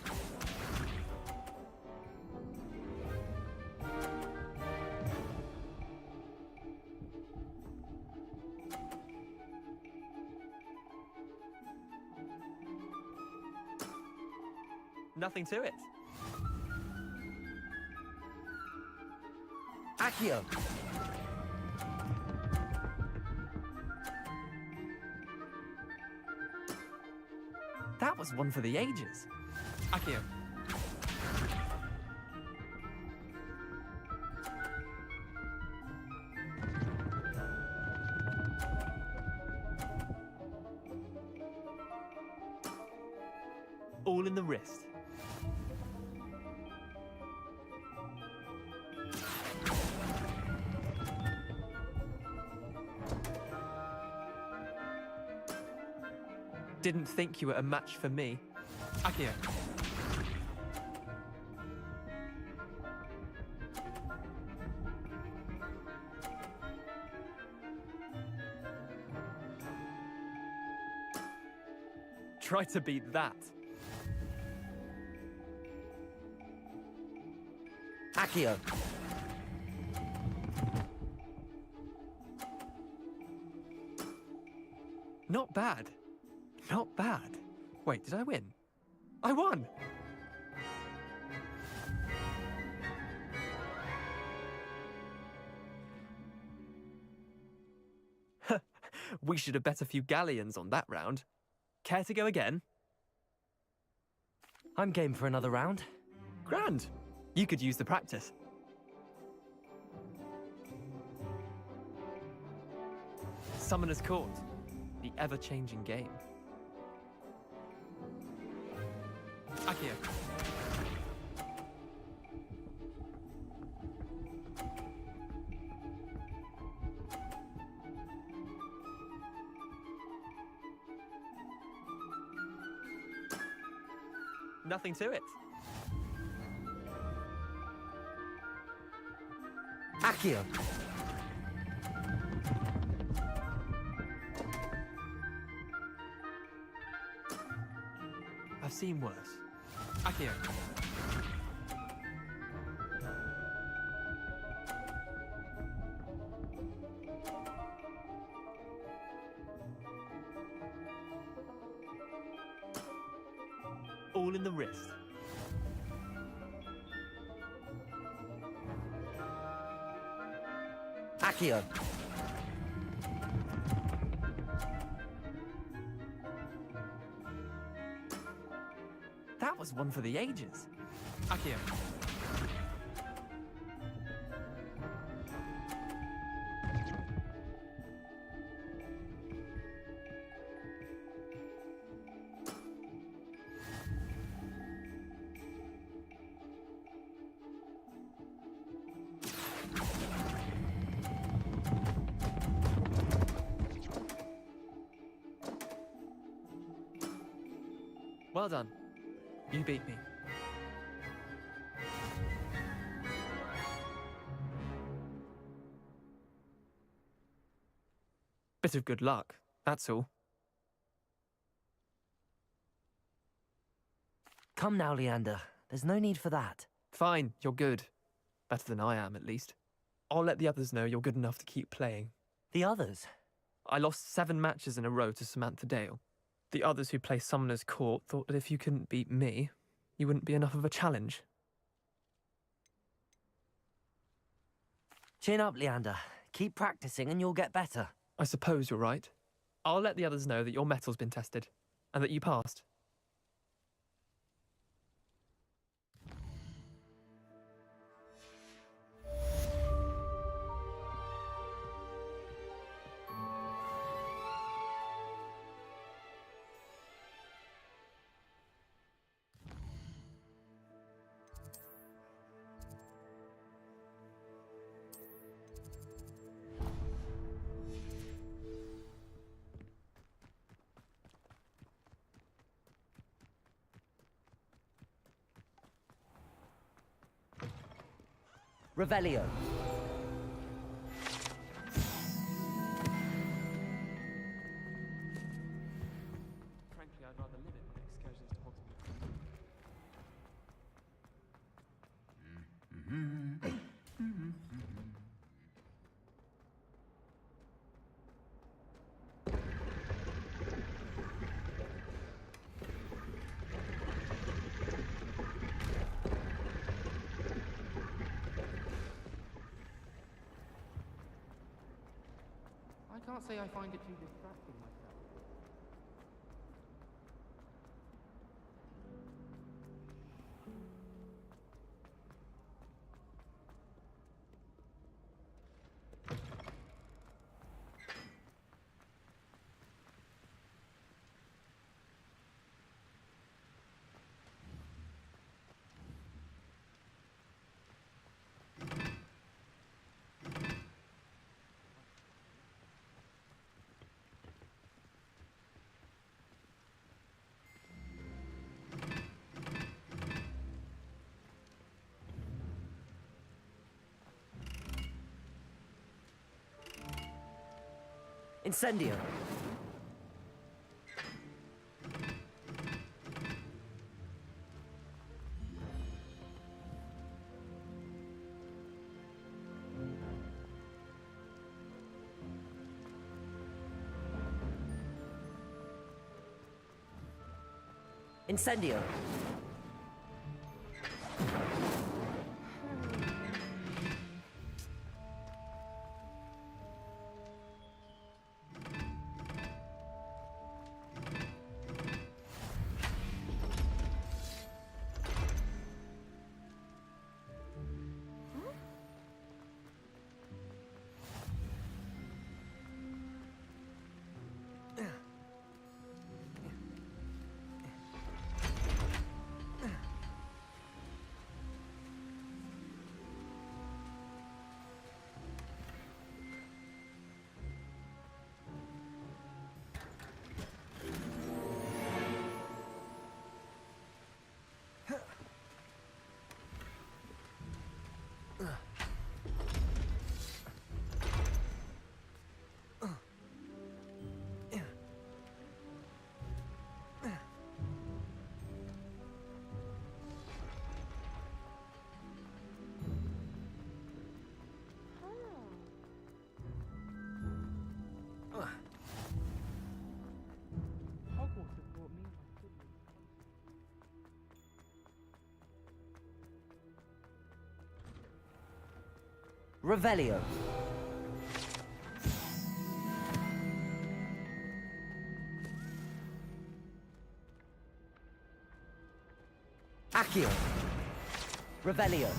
Nothing to it. Accio! That was one for the ages. Akio. All in the wrist. Didn't think you were a match for me. Akio. Try to beat that. Accio! Not bad. Not bad. Wait, did I win? I won! We should have bet a few galleons on that round. Care to go again? I'm game for another round. Grand. You could use the practice. Summoner's Court. The ever-changing game. Akio. Nothing to it. Accio! I've seen worse. Akio. All in the wrist. Accio. That was one for the ages. Accio. Well done. You beat me. Bit of good luck, that's all. Come now, Leander. There's no need for that. Fine, you're good. Better than I am, at least. I'll let the others know you're good enough to keep playing. The others? I lost 7 matches in a row to Samantha Dale. The others who play Summoner's Court thought that if you couldn't beat me, you wouldn't be enough of a challenge. Chin up, Leander. Keep practicing and you'll get better. I suppose you're right. I'll let the others know that your metal's been tested, and that you passed. Revelio. Frankly, I'd rather limit my excursions to Hogsmeade. I can't say I find it too distracting myself. Incendio. Incendio. Hogwarts have brought me Revelio. Accio. Revelio.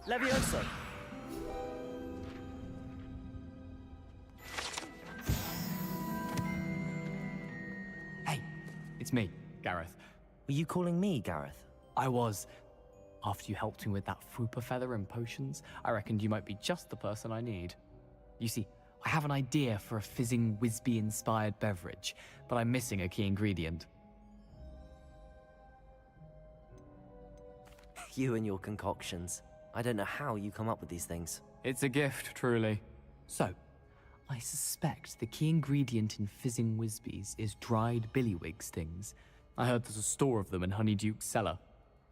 Levioso. Hey, it's me, Gareth. Were you calling me, Gareth? I was. After you helped me with that Fupa feather and potions, I reckoned you might be just the person I need. You see, I have an idea for a fizzing Whizbee-inspired beverage, but I'm missing a key ingredient. You and your concoctions. I don't know how you come up with these things. It's a gift, truly. So, I suspect the key ingredient in fizzing Whizbees is dried billywig stings. I heard there's a store of them in Honeyduke's cellar.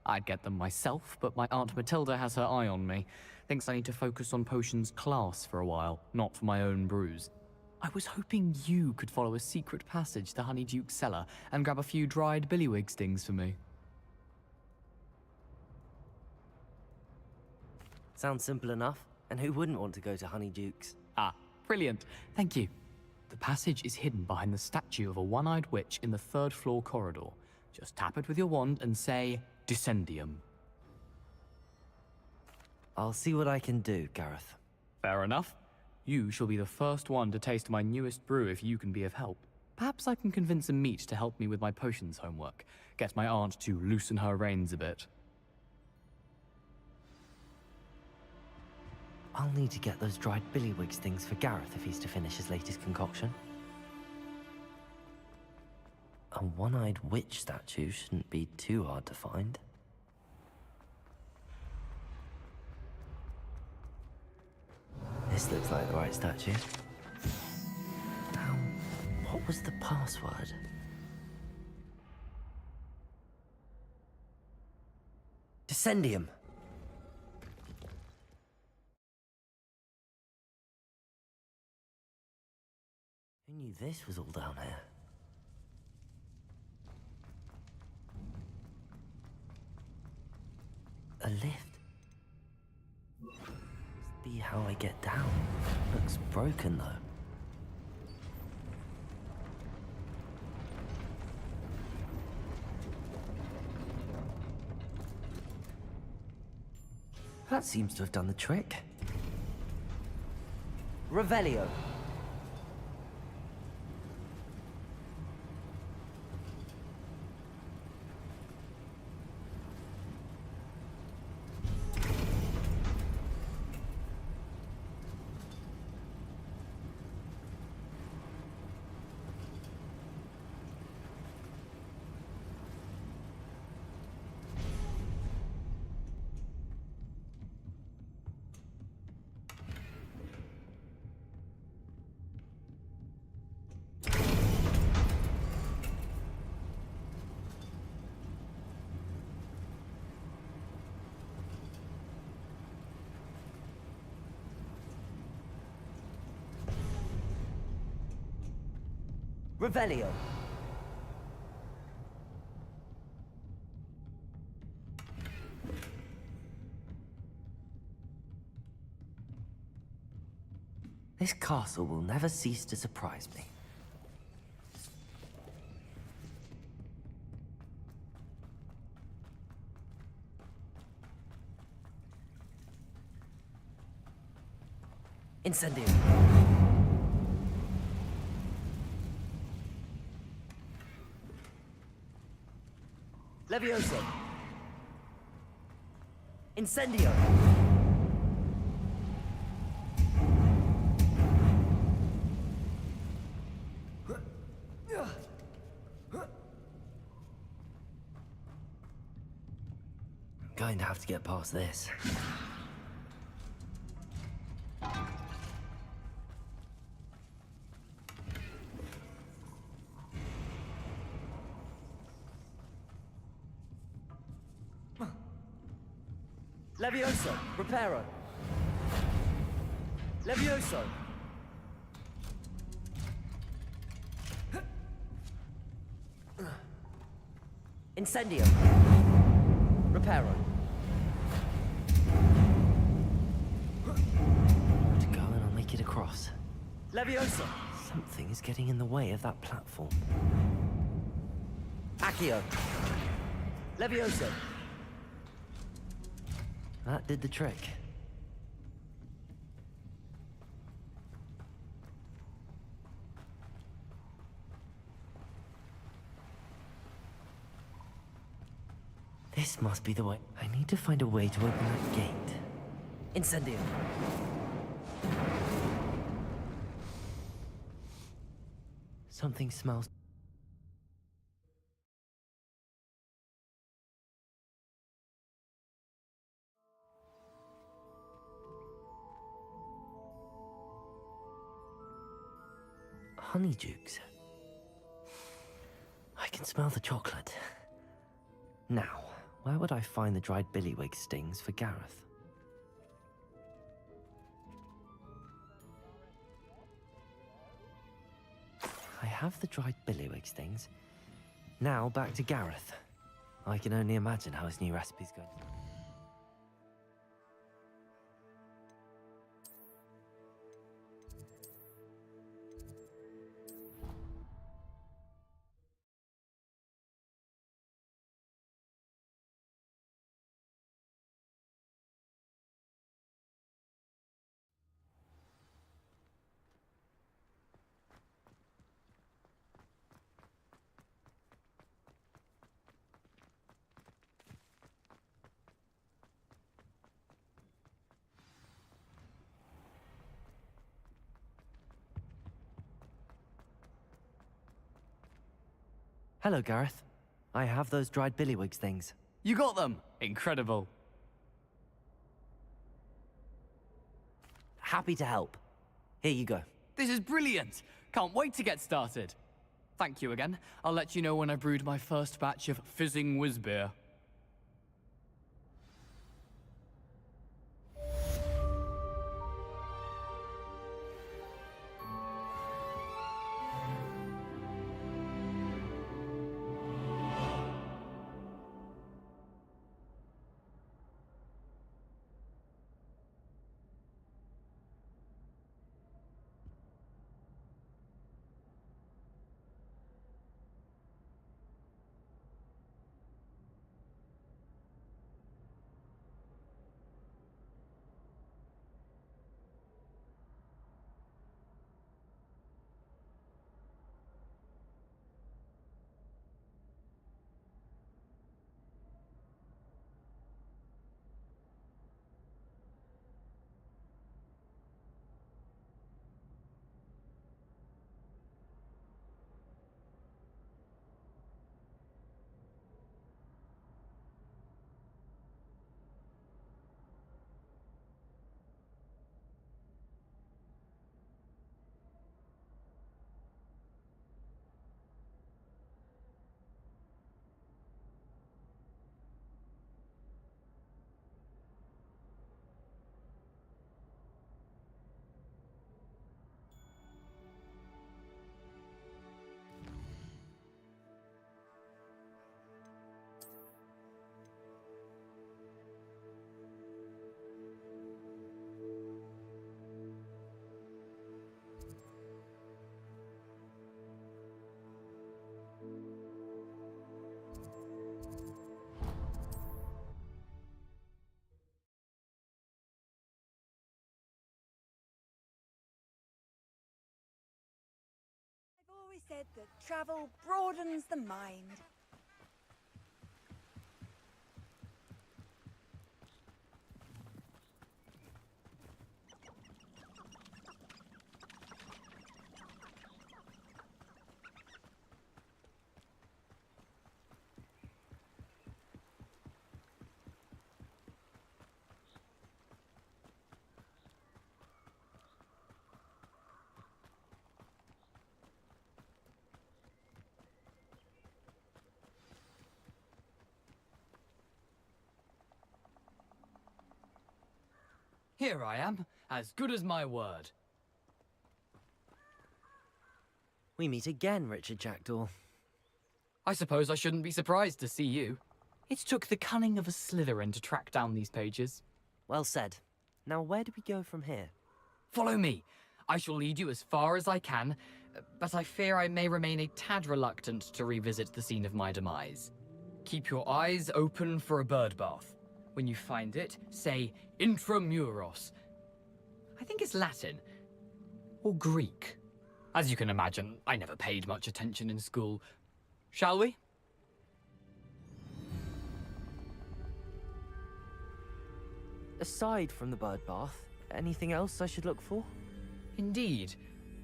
I'd get them myself, but my Aunt Matilda has her eye on me. Thinks I need to focus on potions class for a while, not for my own brews. I was hoping you could follow a secret passage to Honeyduke's cellar and grab a few dried billywig stings for me. Sounds simple enough. And who wouldn't want to go to Honeyduke's? Ah, brilliant. Thank you. The passage is hidden behind the statue of a one-eyed witch in the third-floor corridor. Just tap it with your wand and say, Descendium. I'll see what I can do, Gareth. Fair enough. You shall be the first one to taste my newest brew if you can be of help. Perhaps I can convince a meat to help me with my potions homework. Get my aunt to loosen her reins a bit. I'll need to get those dried billywig things for Gareth if he's to finish his latest concoction. A one-eyed witch statue shouldn't be too hard to find. This looks like the right statue. What was the password? Descendium. Who knew this was all down here? A lift. Must be how I get down. Looks broken though. That seems to have done the trick. Revelio. Revelio. This castle will never cease to surprise me. Incendio. Levioso. Incendio. I'm going to have to get past this. Levioso! Reparo! Levioso! Incendio! Reparo! To go and I'll make it across. Levioso! Something is getting in the way of that platform. Accio! Levioso! That did the trick. This must be the way. I need to find a way to open that gate. Incendio! Something smells. Honeydukes. I can smell the chocolate. Now, where would I find the dried billywig stings for Gareth? I have the dried billywig stings. Now back to Gareth. I can only imagine how his new recipe's going to. Hello, Gareth. I have those dried billywig things. You got them! Incredible. Happy to help. Here you go. This is brilliant! Can't wait to get started. Thank you again. I'll let you know when I brewed my first batch of fizzing whiz beer. I've always said that travel broadens the mind. Here I am, as good as my word. We meet again, Richard Jackdaw. I suppose I shouldn't be surprised to see you. It took the cunning of a Slytherin to track down these pages. Well said. Now where do we go from here? Follow me. I shall lead you as far as I can, but I fear I may remain a tad reluctant to revisit the scene of my demise. Keep your eyes open for a bird bath. When you find it, say intramuros. I think it's Latin. Or Greek. As you can imagine, I never paid much attention in school. Shall we? Aside from the bird bath, anything else I should look for? Indeed.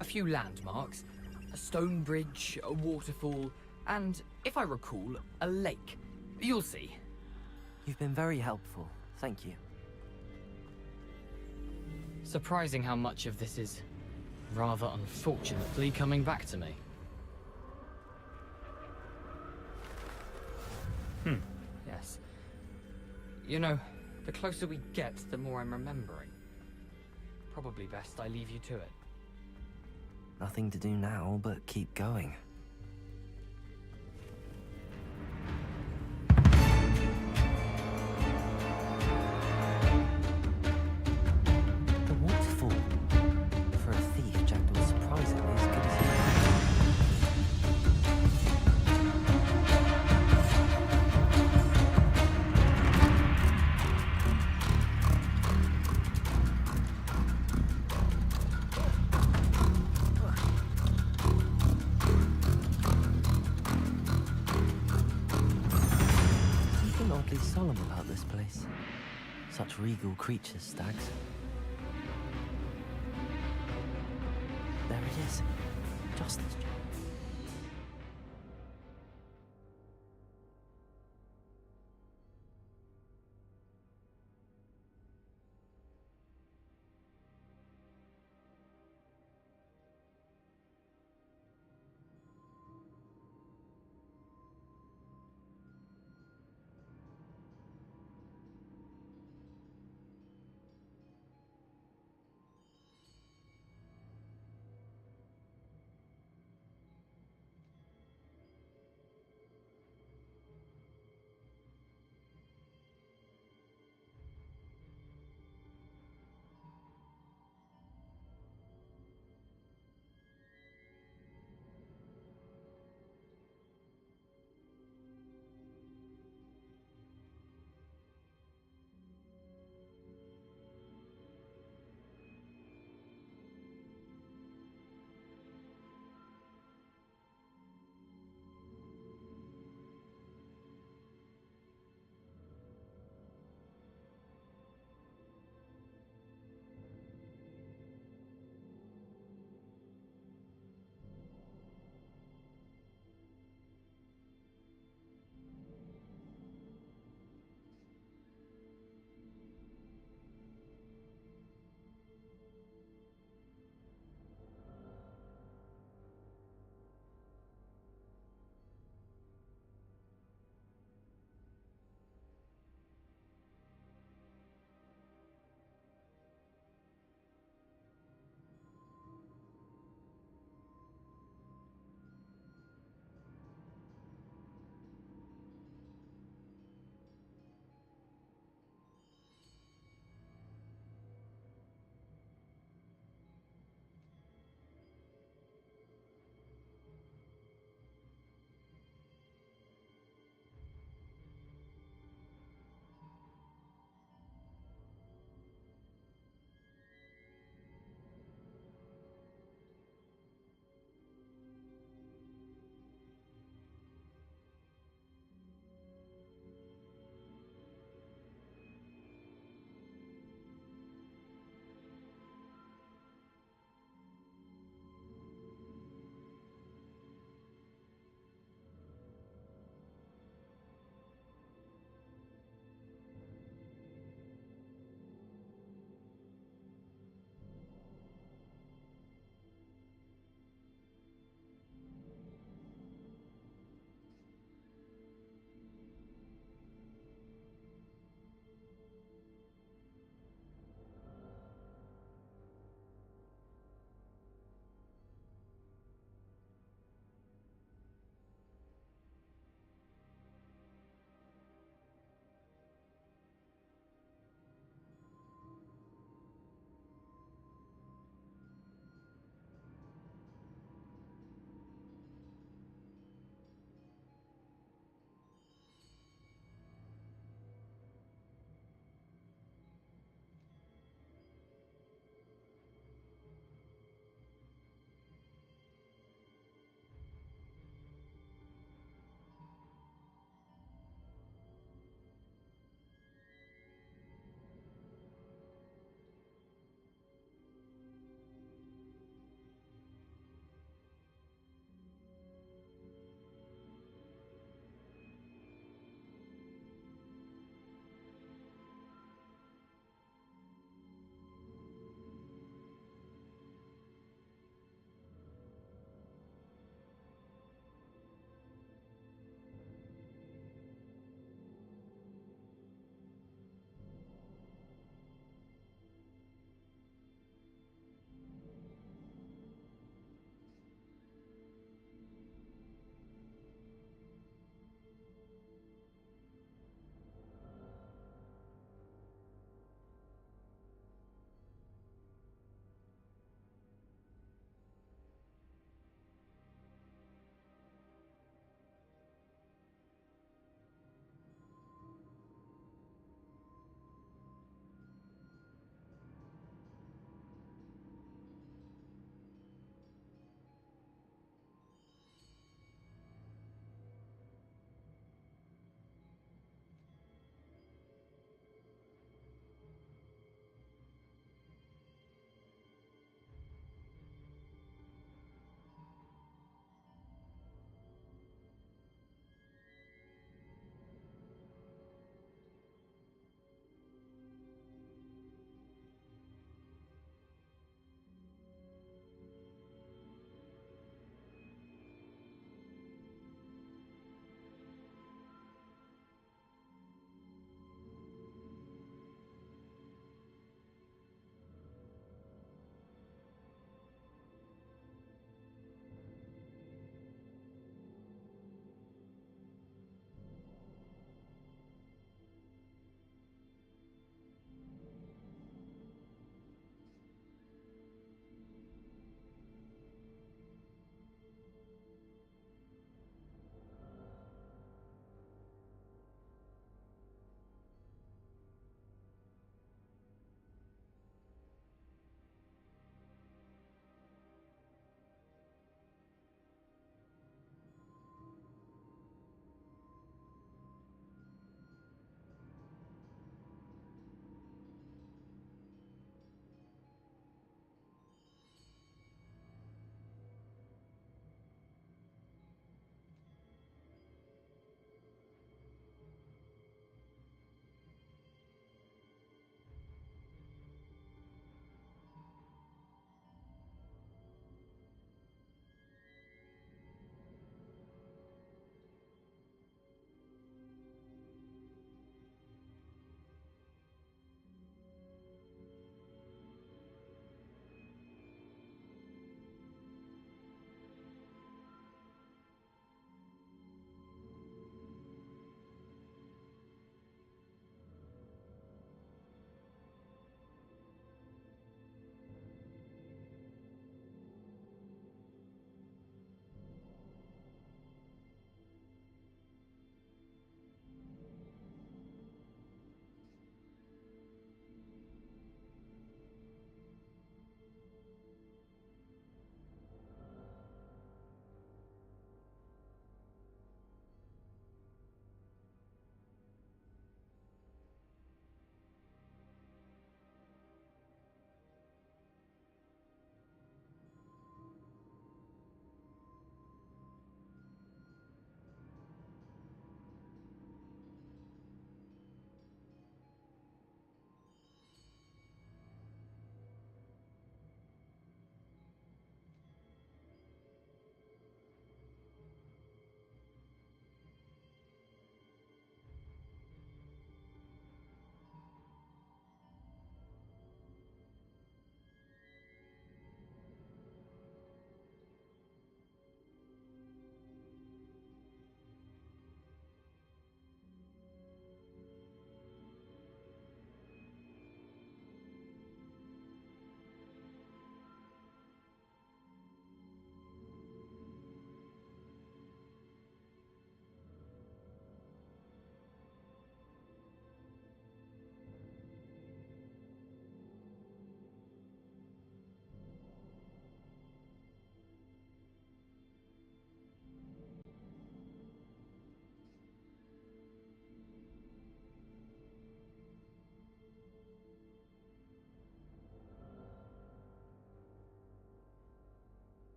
A few landmarks. A stone bridge, a waterfall, and, if I recall, a lake. You'll see. You've been very helpful. Thank you. Surprising how much of this is, rather unfortunately, coming back to me. Yes. You know, the closer we get, the more I'm remembering. Probably best I leave you to it. Nothing to do now but keep going. The waterfall. For a thief, Jackdaw's surprisingly as good as he Something oddly solemn about this place. Such regal creatures, stags. There it is. Justice.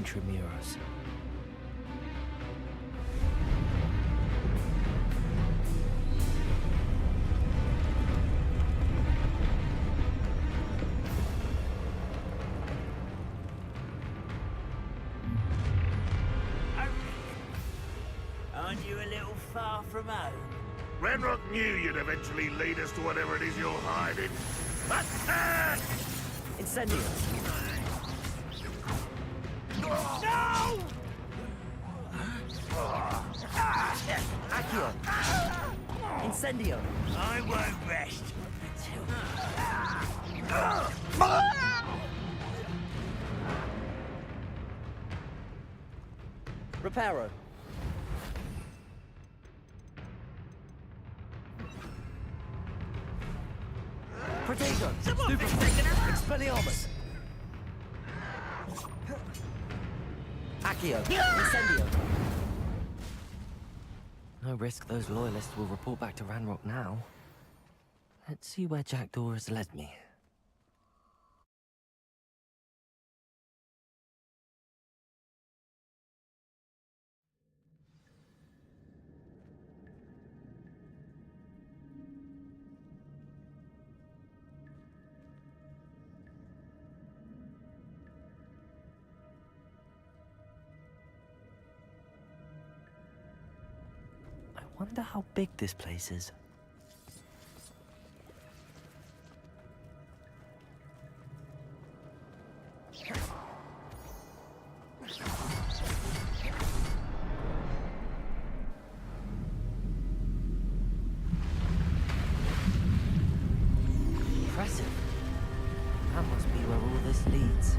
Intramuros. Aren't you a little far from home? Ranrock knew you'd eventually lead us to whatever it is you're hiding. Attack! Incendio! No! Accio! Incendio! I won't rest until... Reparo! Protego! Expelliarmus! Accio! Incendio! No risk those loyalists will report back to Ranrock now. Let's see where Jackdaw has led me. I wonder how big this place is. Impressive. That must be where all this leads.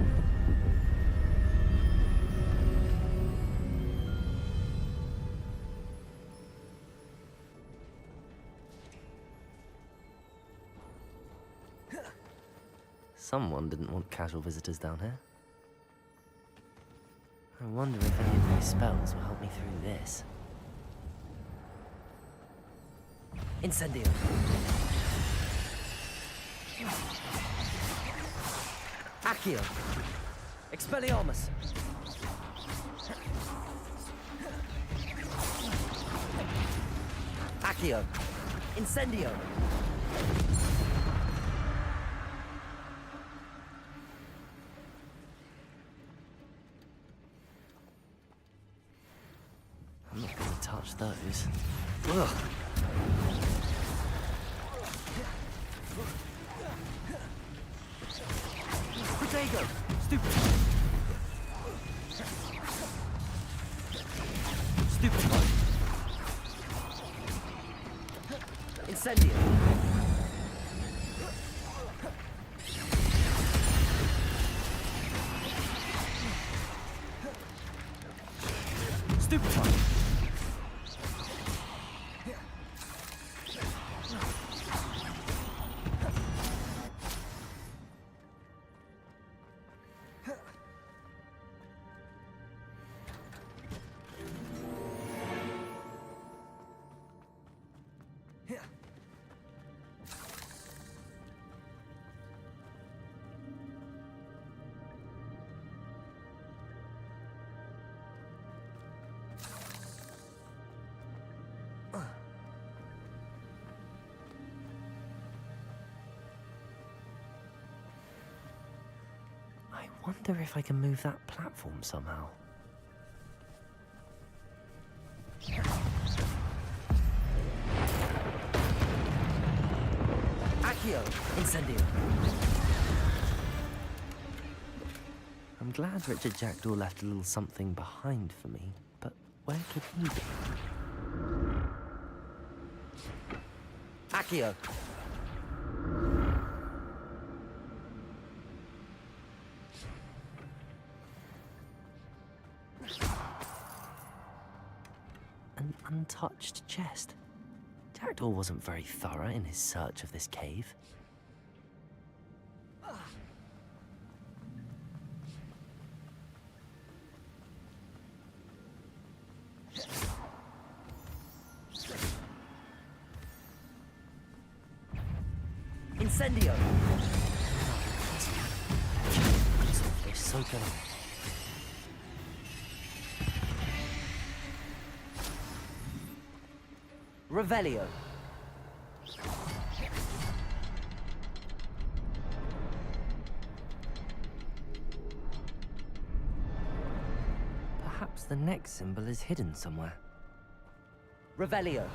Someone didn't want casual visitors down here. I wonder if any of these spells will help me through this. Incendio! Accio! Expelliarmus! Accio! Incendio! I'm not gonna touch those. Ugh. Protego! Stupid! Stupid one! Incendio! Stupid one! I wonder if I can move that platform somehow. Accio! Incendio! I'm glad Richard Jackdaw left a little something behind for me, but where could he be? Accio! An untouched chest. Jackdaw wasn't very thorough in his search of this cave. Incendio! They're so good. Revelio. Perhaps the next symbol is hidden somewhere. Revelio.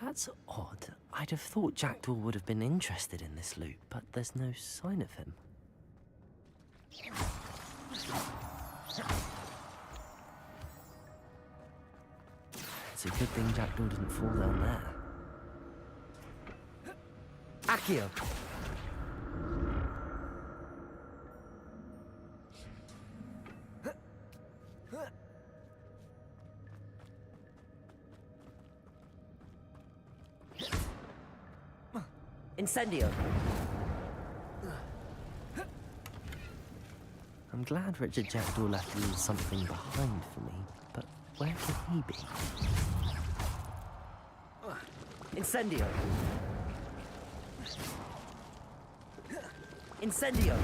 That's odd. I'd have thought Jackdaw would have been interested in this loot, but there's no sign of him. It's a good thing Jackdaw didn't fall down there. Accio! Incendio! I'm glad Richard Jackdaw left a little something behind for me, but where could he be? Incendio! Incendio!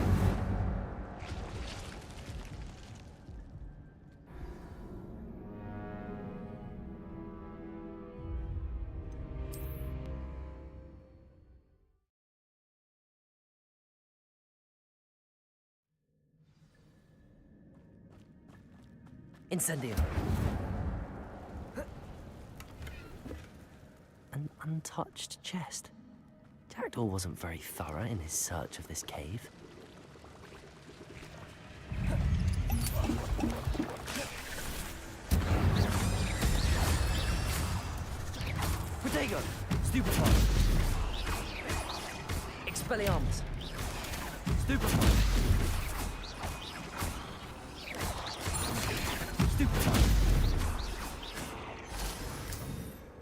Incendio! An untouched chest. Jackdaw wasn't very thorough in his search of this cave. Protego! Stupefy! Expelliarmus! Stupefy!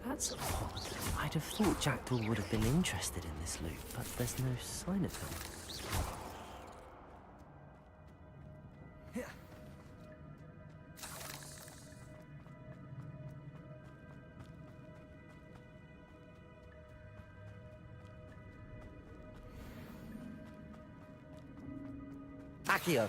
That's odd. I'd have thought Jackdaw would have been interested in this loot, but there's no sign of him. Accio!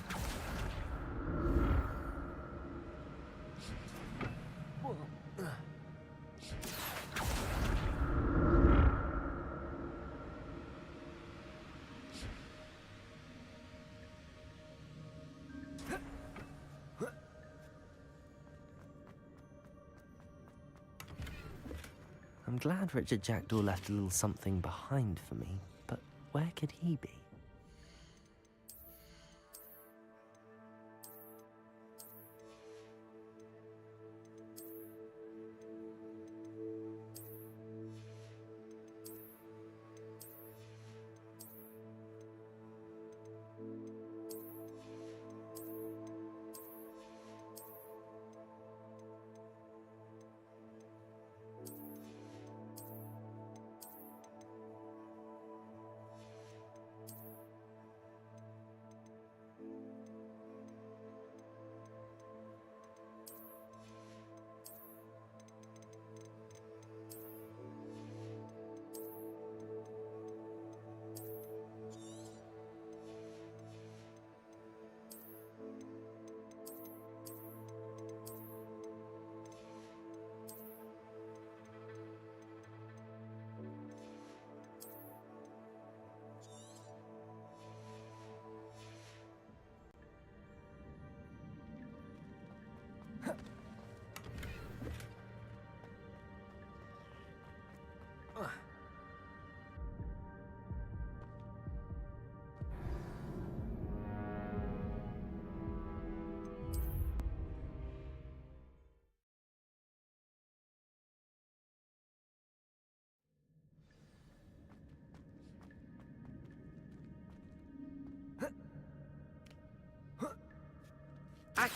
I'm glad Richard Jackdaw left a little something behind for me, but where could he be?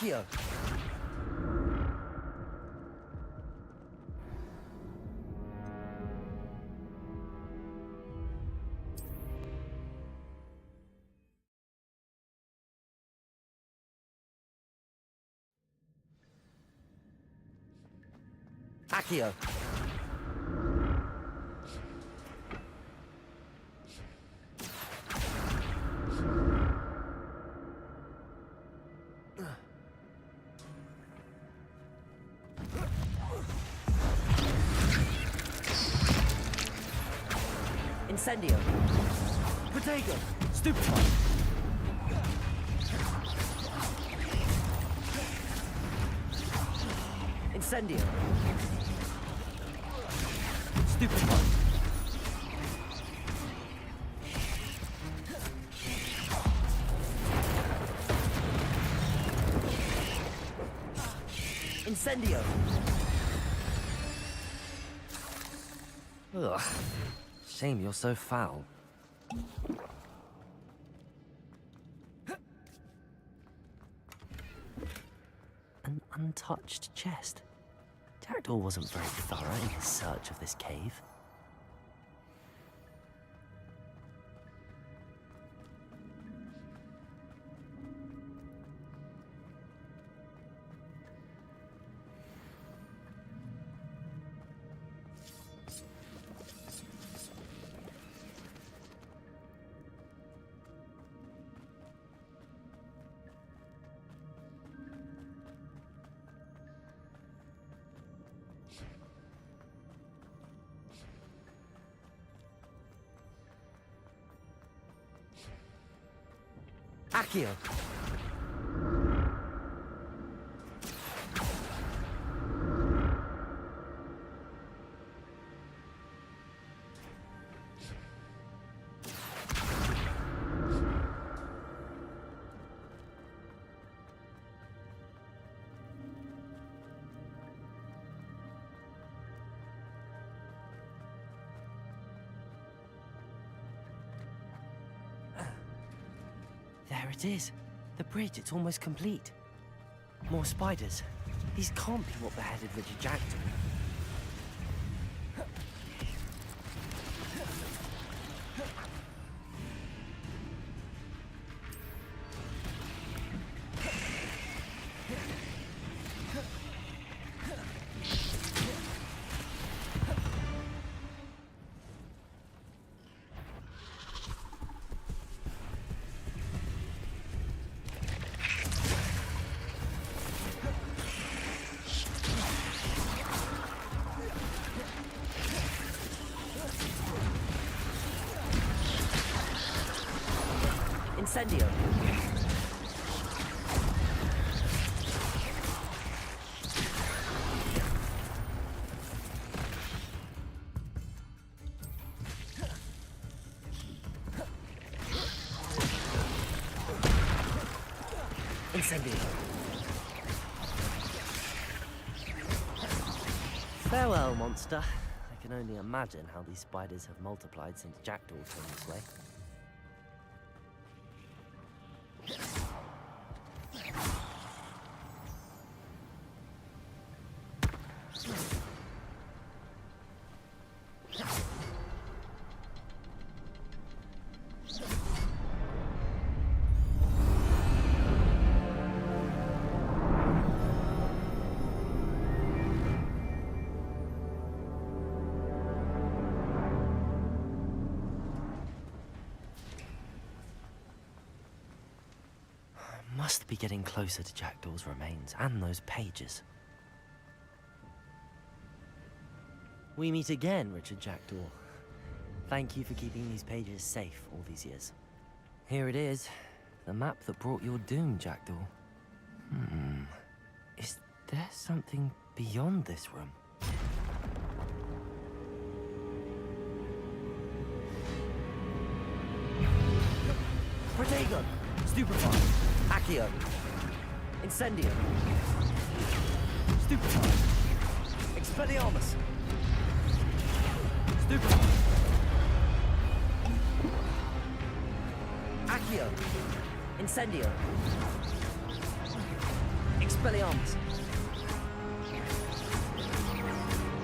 Accio! Accio! Incendio! Protego! Stupefy! Incendio! Stupefy! Incendio! Ugh. Shame you're so foul. An untouched chest. Jackdaw wasn't very thorough in his search of this cave. Accio! There it is. The bridge, it's almost complete. More spiders. These can't be what beheaded Richard Jackdaw. Incendio! Incendio! Farewell, monster. I can only imagine how these spiders have multiplied since Jackdaw came this way. Must be getting closer to Jackdaw's remains and those pages. We meet again, Richard Jackdaw. Thank you for keeping these pages safe all these years. Here it is, the map that brought your doom, Jackdaw. Is there something beyond this room? Protego! Stupefy! Accio! Incendio! Stupefy! Expelliarmus! Stupefy! Accio! Incendio! Expelliarmus.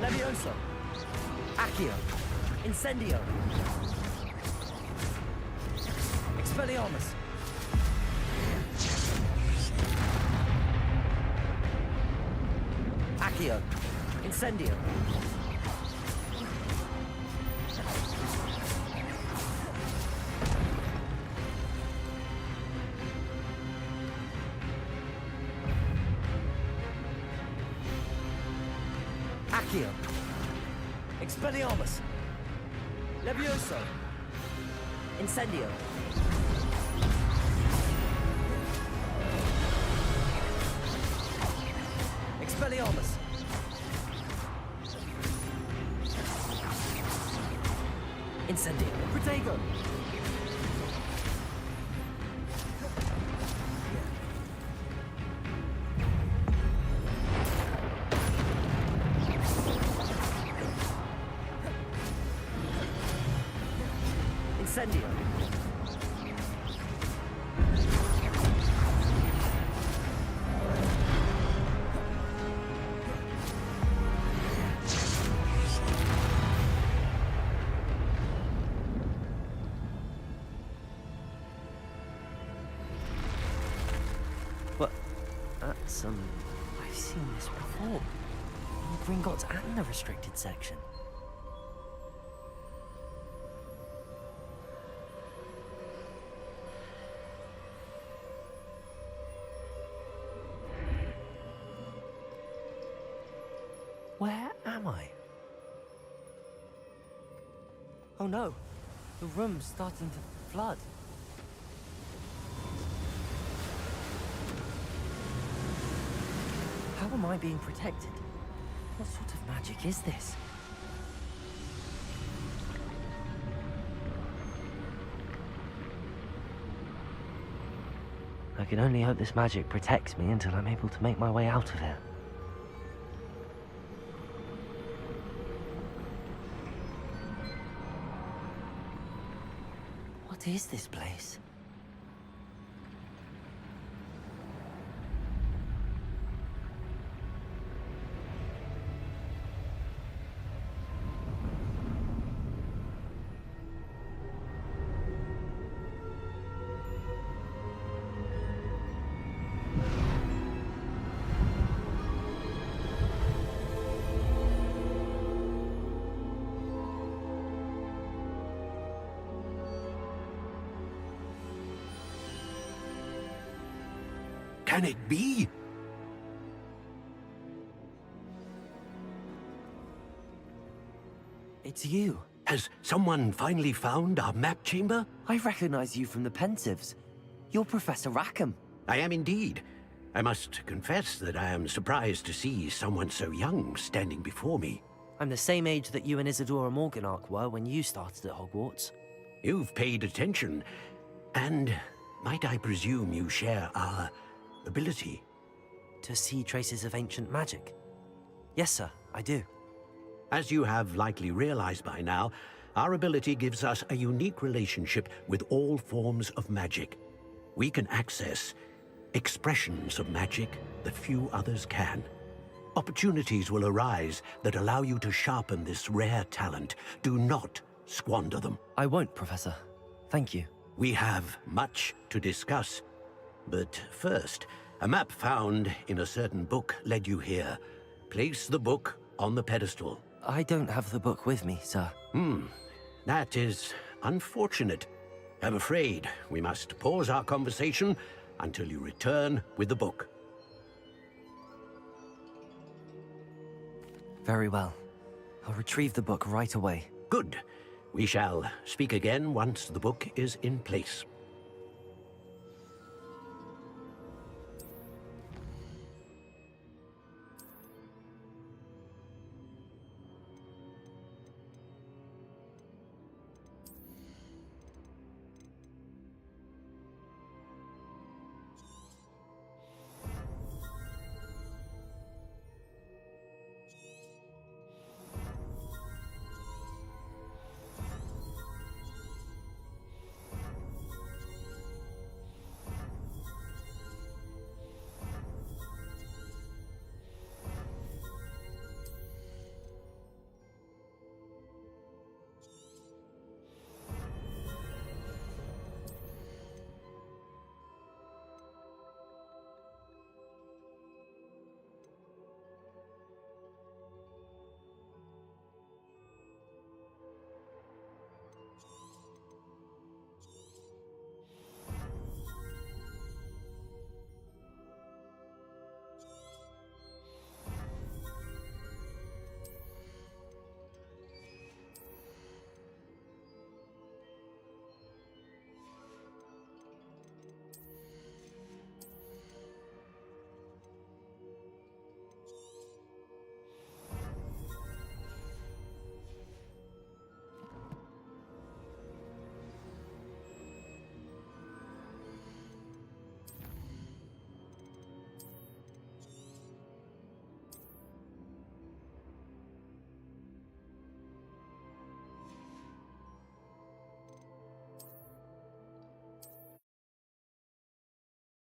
Levioso. Accio. Incendio. Expelliarmus. Accio. Incendio. Accio. Expelliarmus. Levioso. Incendio. Expelliarmus. Incendio. Protego. Incendio. What? That's, I've seen this before. In the Gringotts and the restricted section. Where am I? Oh no, the room's starting to flood. How am I being protected? What sort of magic is this? I can only hope this magic protects me until I'm able to make my way out of here. What is this place? Can it be? It's you. Has someone finally found our map chamber? I recognize you from the Pensives. You're Professor Rackham. I am indeed. I must confess that I am surprised to see someone so young standing before me. I'm the same age that you and Isadora Morganach were when you started at Hogwarts. You've paid attention, and might I presume you share our ability? To see traces of ancient magic? Yes, sir, I do. As you have likely realized by now, our ability gives us a unique relationship with all forms of magic. We can access expressions of magic that few others can. Opportunities will arise that allow you to sharpen this rare talent. Do not squander them. I won't, Professor. Thank you. We have much to discuss. But first, a map found in a certain book led you here. Place the book on the pedestal. I don't have the book with me, sir. That is unfortunate. I'm afraid we must pause our conversation until you return with the book. Very well. I'll retrieve the book right away. Good. We shall speak again once the book is in place.